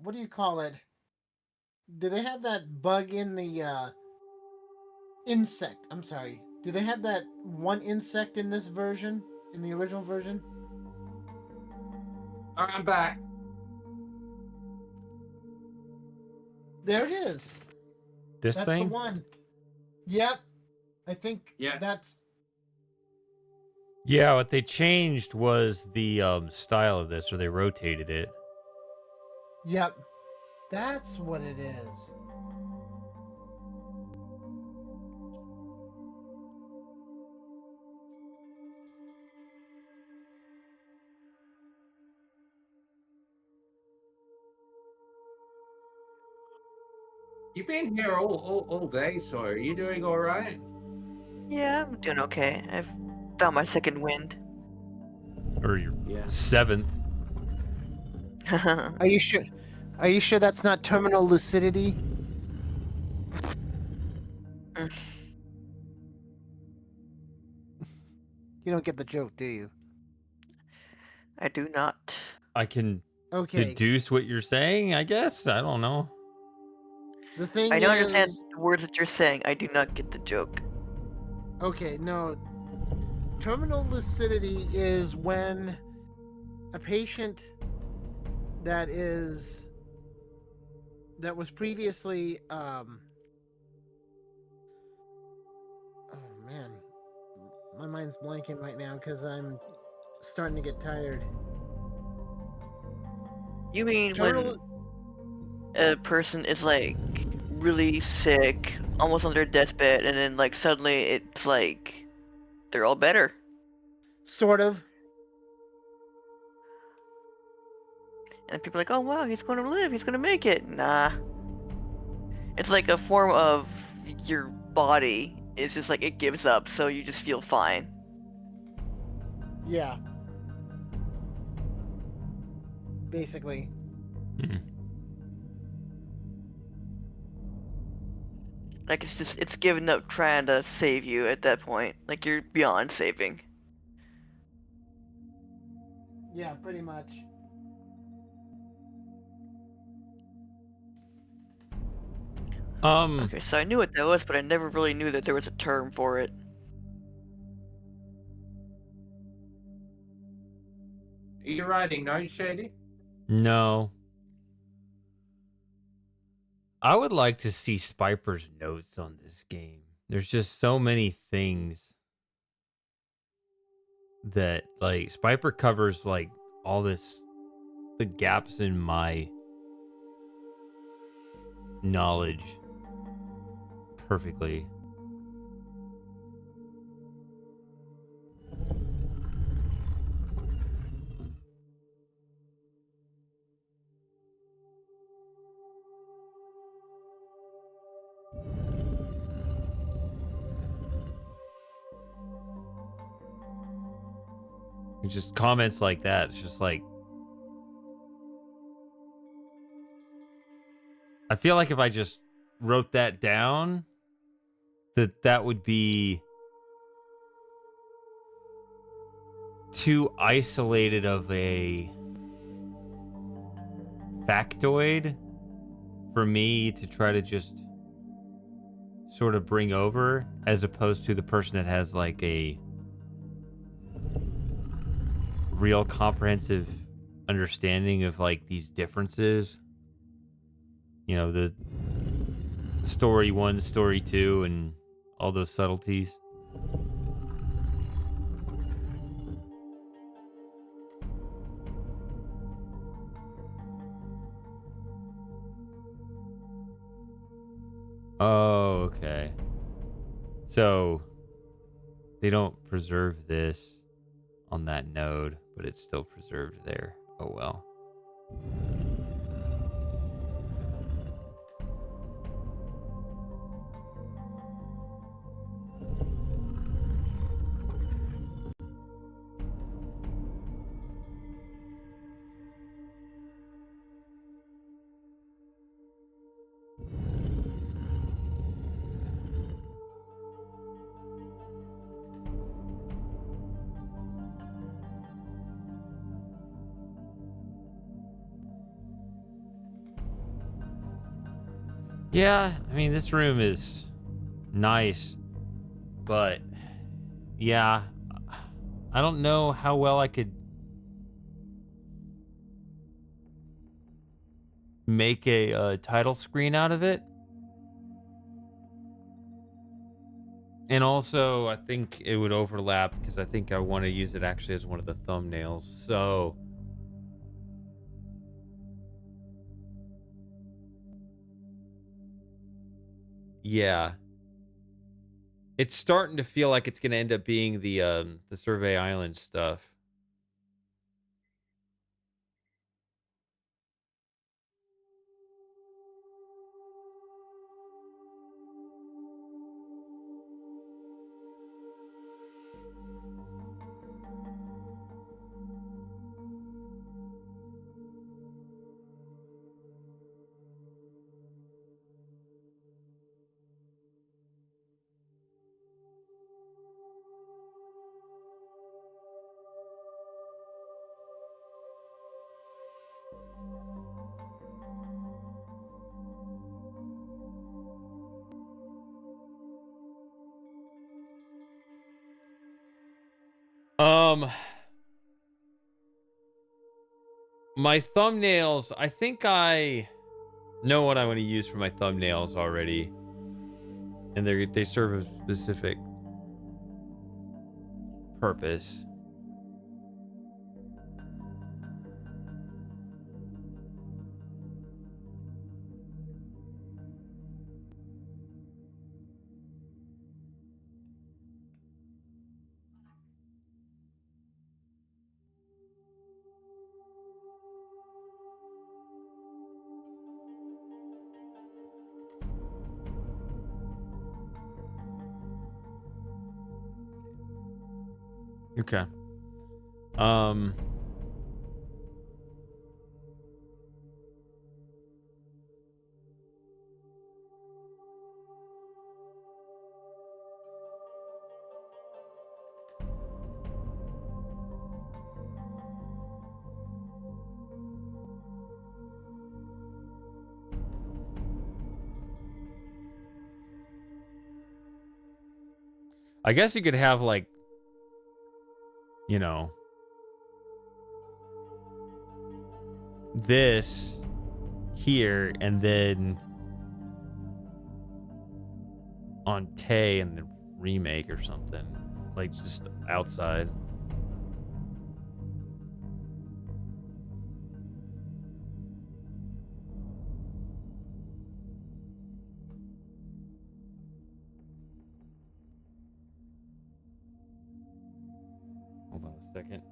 What do you call it? Do they have that bug in the insect? I'm sorry. Do they have that one insect in this version? In the original version?
All right, I'm back.
There it is.
This
That's
thing?
the one. Yep. I think
Yeah.
that's.
Yeah, what they changed was the style of this, or they rotated it.
Yep. That's what it is.
You've been here all day, so are you doing all right?
Yeah, I'm doing okay. I've found my second wind.
Or your
Yeah.
7th.
Are you sure? Are you sure that's not terminal lucidity? You don't get the joke, do you?
I do not.
I can
Okay.
deduce what you're saying, I guess. I don't know.
The thing
I don't understand
is,
the words that you're saying. I do not get the joke.
okay, no. Terminal lucidity is when a patient that was previously oh man, my mind's blanking right now because I'm starting to get tired.
You mean
Terminal,
when a person is like really sick, almost on their deathbed, and then like suddenly it's like they're all better,
sort of.
and people are like, "Oh wow, he's going to live. He's going to make it." Nah, it's like a form of your body. It's just like it gives up, so you just feel fine.
Yeah. Basically.
Hmm.
Like it's giving up trying to save you at that point. Like you're beyond saving.
Yeah, pretty much.
Okay, so I knew what that was, but I never really knew that there was a term for it.
Are you writing notes, Shady?
No. I would like to see Spiper's notes on this game. There's just so many things that, like, Spiper covers, like, all this, the gaps in my knowledge perfectly. It's just comments like that. It's just like, I feel like if I just wrote that down, that would be too isolated of a factoid for me to try to just sort of bring over, as opposed to the person that has like a real comprehensive understanding of like these differences. You know, the story 1, story 2, and all those subtleties. Oh, okay. So they don't preserve this on that node, but it's still preserved there. Oh well. Yeah, I mean, this room is nice, but yeah, I don't know how well I could make a title screen out of it. And also, I think it would overlap because I think I want to use it actually as one of the thumbnails. So, yeah. It's starting to feel like it's going to end up being the Survey Island stuff. My thumbnails, I think I know what I want to use for my thumbnails already. And they serve a specific purpose. Okay. I guess you could have like, you know, this here and then on Tay and the remake or something. Like just outside. Hold on a second.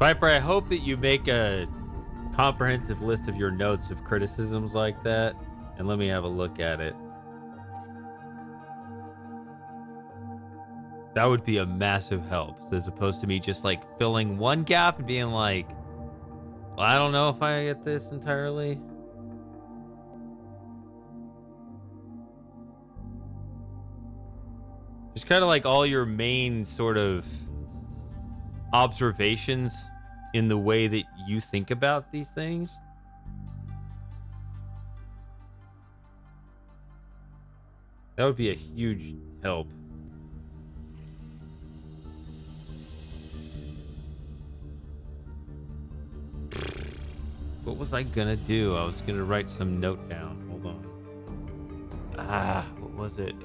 Viper, I hope that you make a comprehensive list of your notes of criticisms like that, and let me have a look at it. That would be a massive help, as opposed to me just like filling one gap and being like, well, I don't know if I get this entirely. Just kind of like all your main sort of observations in the way that you think about these things. That would be a huge help. What was I gonna do? I was gonna write some note down. Hold on. What was it?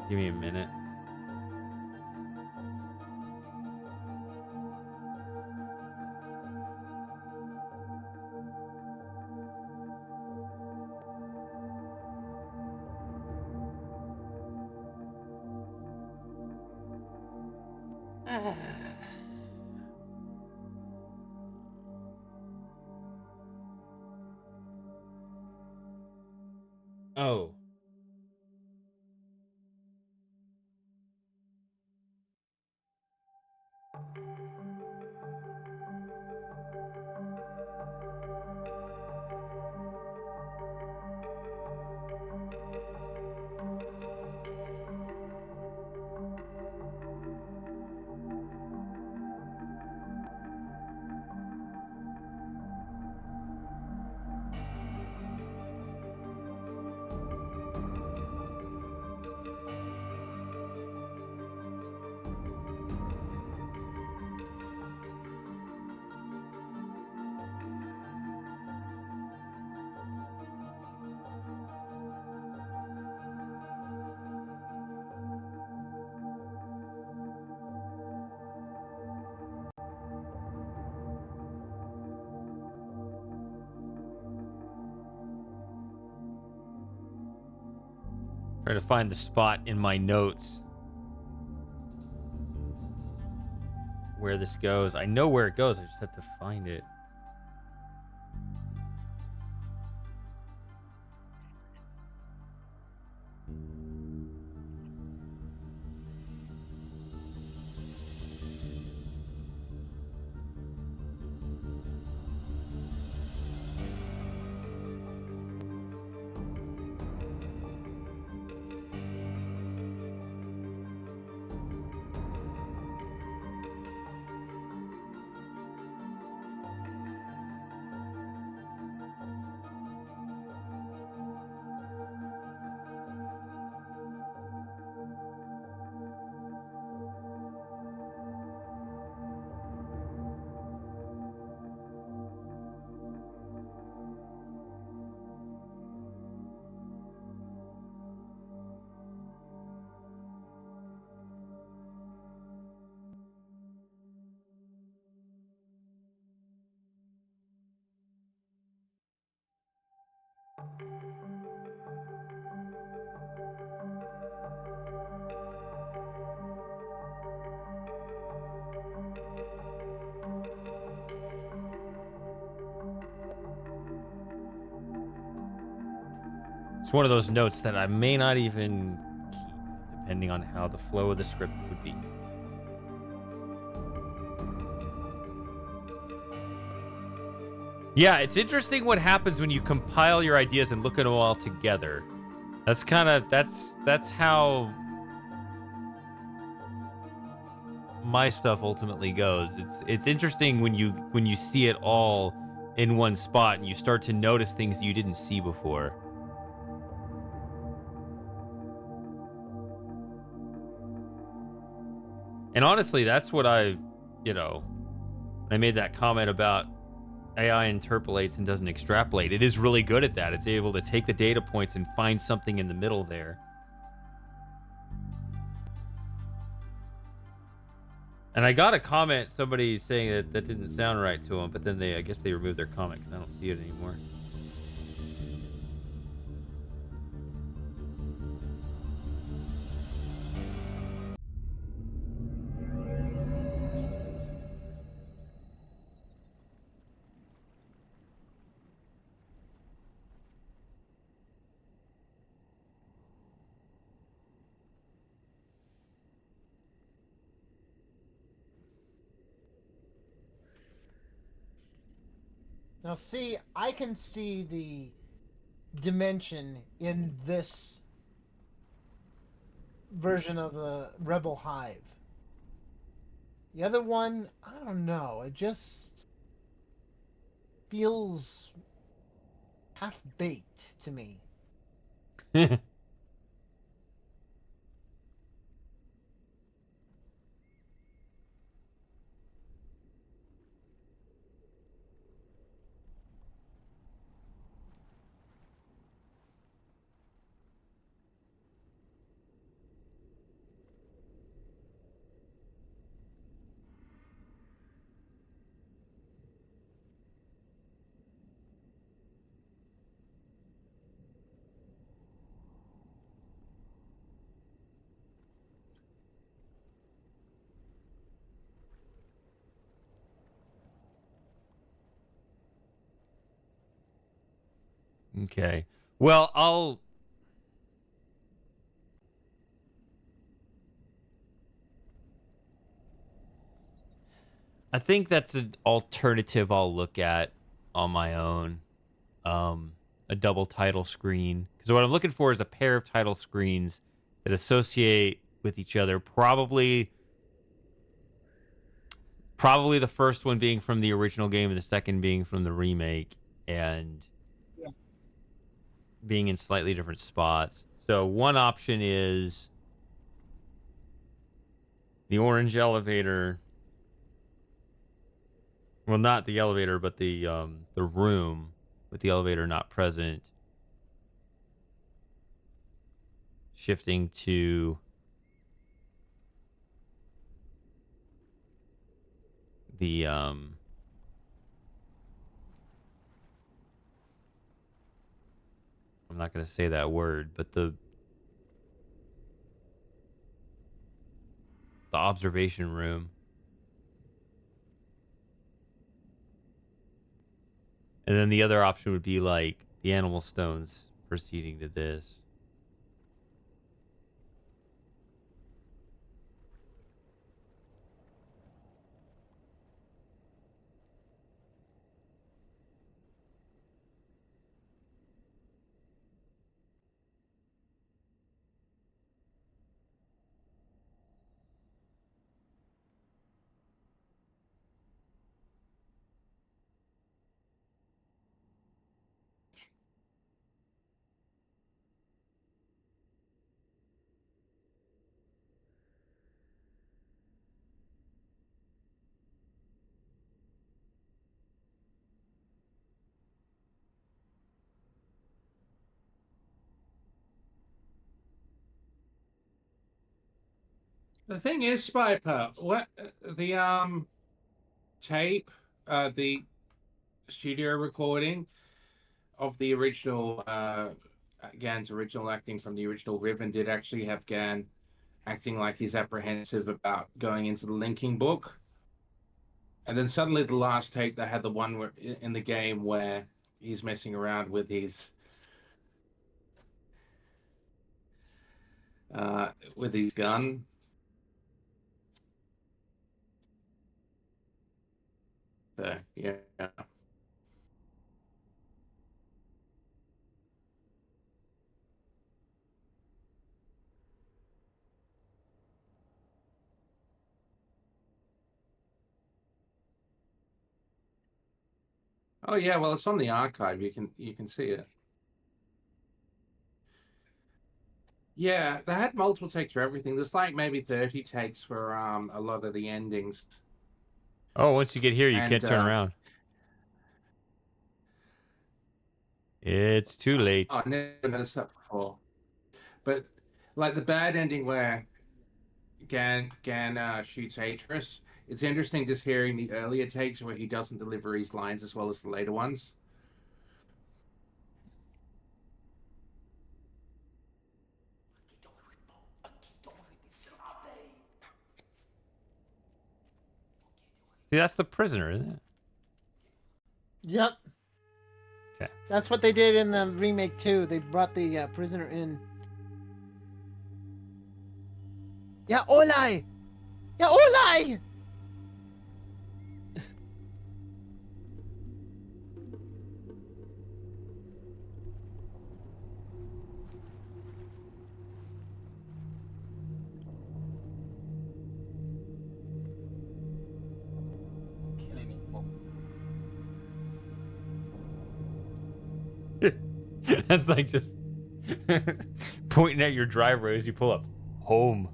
Give me a minute. Oh. Trying to find the spot in my notes where this goes. I know where it goes. I just have to find it. It's one of those notes that I may not even keep, depending on how the flow of the script would be. Yeah, it's interesting what happens when you compile your ideas and look at them all together. That's kind of that's how my stuff ultimately goes. It's interesting when you see it all in one spot and you start to notice things you didn't see before. And honestly, that's what I made that comment about AI interpolates and doesn't extrapolate. It is really good at that. It's able to take the data points and find something in the middle there. And I got a comment, somebody saying that didn't sound right to them, but then I guess they removed their comment because I don't see it anymore.
Now, see, I can see the dimension in this version of the Rebel Hive. The other one, I don't know. It just feels half baked to me.
Okay. Well, I think that's an alternative I'll look at on my own. A double title screen. Because what I'm looking for is a pair of title screens that associate with each other. Probably the first one being from the original game and the second being from the remake, and
Yeah.
being in slightly different spots. So one option is the orange elevator. Well, not the elevator, but the room with the elevator not present. Shifting to the I'm not going to say that word, but the observation room. And then the other option would be like the animal stones proceeding to this.
The thing is, Spiper, what the tape, the studio recording of the original Gan's original acting from the original Riven did actually have Gan acting like he's apprehensive about going into the linking book. And then suddenly the last tape they had the one where, in the game where he's messing around with his gun. So yeah. Oh yeah, well it's on the archive. You can see it. Yeah, they had multiple takes for everything. There's like maybe 30 takes for a lot of the endings.
Oh, once you get here, you
And
can't turn around. It's too late.
I never noticed that before. But like the bad ending where Gan shoots Atris, it's interesting just hearing the earlier takes where he doesn't deliver his lines as well as the later ones.
See, that's the prisoner, isn't it?
Yep.
Okay.
That's what they did in the remake too. They brought the prisoner in. Yeah, Olay! Yeah, Olay!
That's like just pointing at your driveway as you pull up. Home.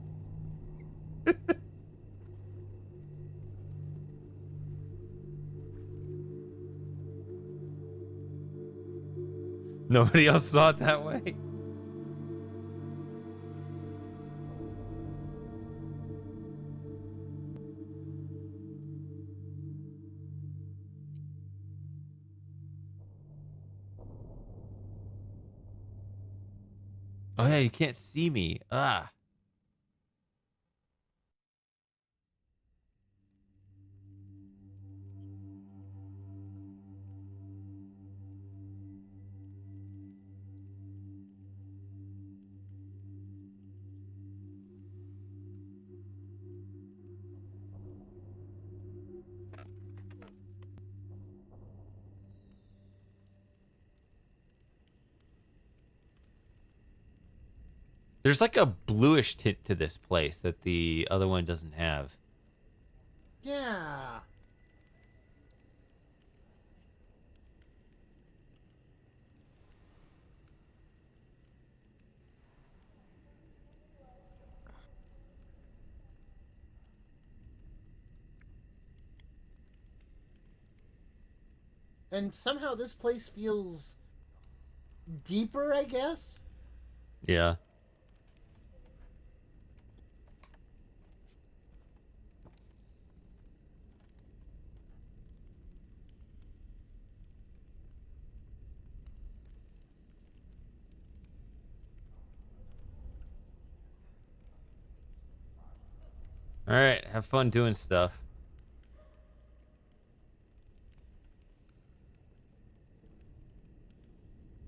Nobody else saw it that way. Oh yeah, you can't see me. Ah. There's like a bluish tint to this place that the other one doesn't have.
Yeah. And somehow this place feels deeper, I guess.
Yeah. All right, have fun doing stuff.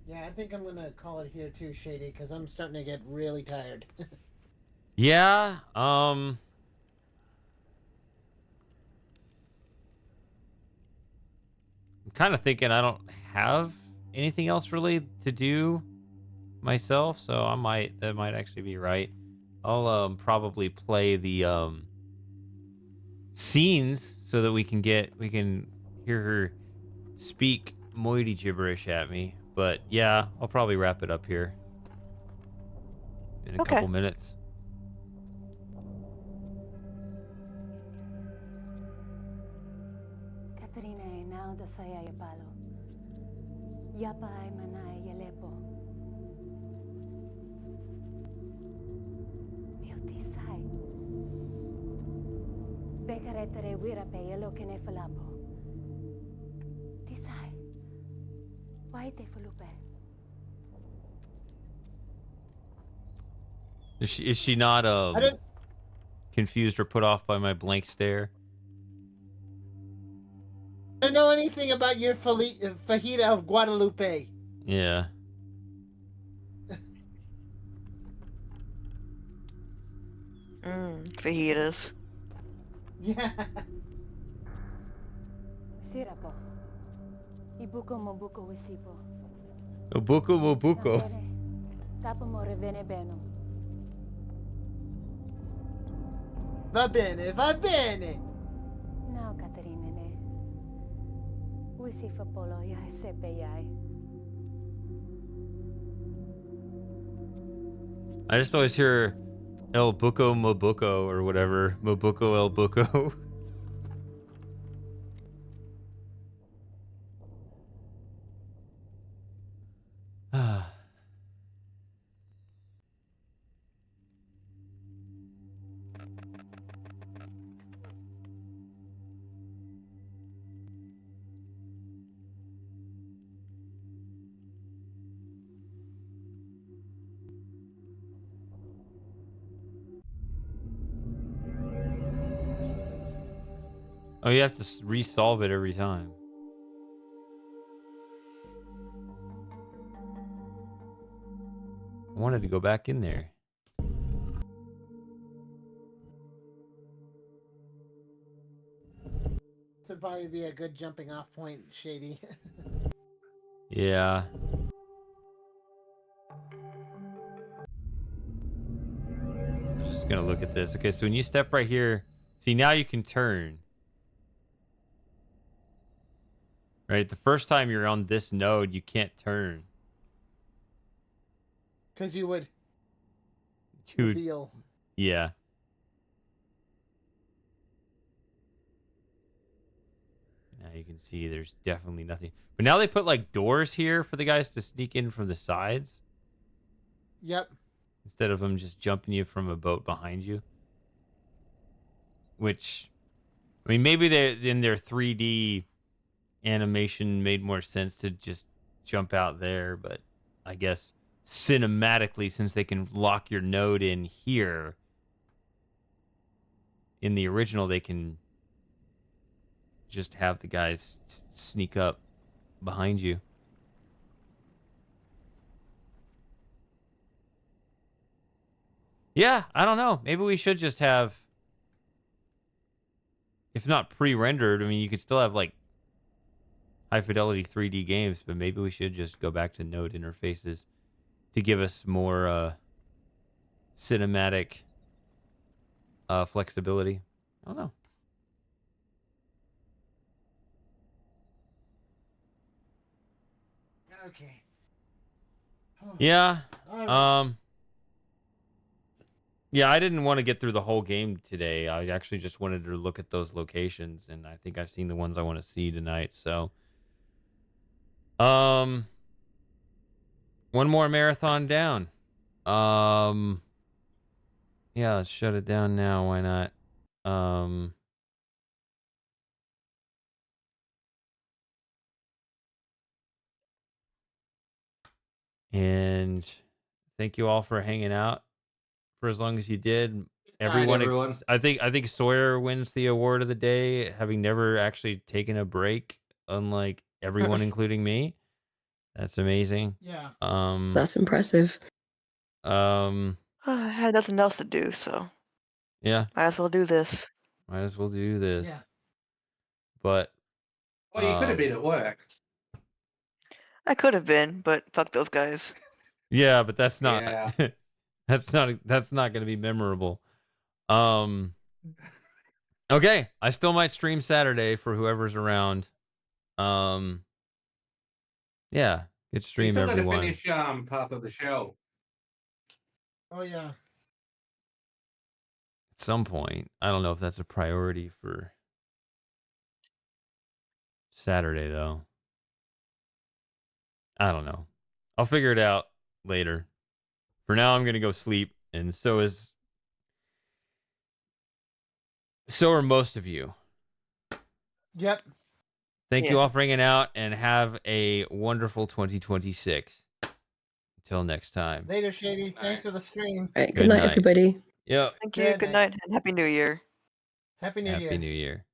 Yeah, I think I'm gonna call it here too, Shady, because I'm starting to get really tired.
Yeah, I'm kind of thinking I don't have anything else really to do myself, so that might actually be right. I'll probably play the scenes so that we can hear her speak moiety gibberish at me. But yeah, I'll probably wrap it up here in a
Okay.
couple minutes.
Katrina e now da saya e palo. Yapa ay manay yelepo. Mio tisay. Bekaretere wira pe yelo kene falapo. Tisay. Why te fulupe?
Is she not confused or put off by my blank stare?
I don't know anything about your fajita of Guadalupe.
Yeah.
Fajitas.
Yeah.
Sirapo. Ibuko mobuko wisipo.
Mobuko Mobuko.
Tapo mo revene beno.
Va bene, va bene.
No, Katerina ne. Wisifa polo ya sepe yai.
I just always hear El Buco Mobuco or whatever. Mobuco El Buco. Oh, you have to resolve it every time. I wanted to go back in there.
This would probably be a good jumping off point, Shady.
Yeah. I'm just gonna look at this. Okay, so when you step right here, see now you can turn. Right? The first time you're on this node, you can't turn.
Because you would
Dude,
reveal.
yeah. Now you can see there's definitely nothing. But now they put like doors here for the guys to sneak in from the sides
Yep.
instead of them just jumping you from a boat behind you. Which, I mean, maybe they in their 3D animation made more sense to just jump out there, but I guess cinematically, since they can lock your node in here, in the original, they can just have the guys sneak up behind you. Yeah, I don't know. Maybe we should just have, if not pre-rendered, I mean, you could still have like high fidelity 3D games, but maybe we should just go back to node interfaces to give us more cinematic flexibility. I don't know.
Okay.
Yeah.
All right.
Yeah, I didn't want to get through the whole game today. I actually just wanted to look at those locations, and I think I've seen the ones I want to see tonight. So, one more marathon down. Yeah, let's shut it down now. Why not? And thank you all for hanging out for as long as you did.
Everyone.
I think Sawyer wins the award of the day, having never actually taken a break, unlike everyone, including me. That's amazing.
Yeah.
That's impressive.
I had nothing else to do, so
Yeah,
might as well do this.
might as well do this.
Yeah.
But
Well, you could have been at work.
I could have been, but fuck those guys.
yeah, but that's not
Yeah.
that's not going to be memorable. Okay, I still might stream Saturday for whoever's around. Yeah, good
We
stream,
still got to
everyone.
finish part of the show.
Oh yeah.
At some point, I don't know if that's a priority for Saturday though. I don't know. I'll figure it out later. For now, I'm going to go sleep, and so are most of you.
Yep.
Thank you
Yeah.
all for hanging out, and have a wonderful 2026. Until next time.
Later, Shady. Thanks for the stream.
Right,
Good
good night,
night.
everybody.
Yep.
Thank you. Good night and happy New Year.
Happy New Year.
Happy New Year.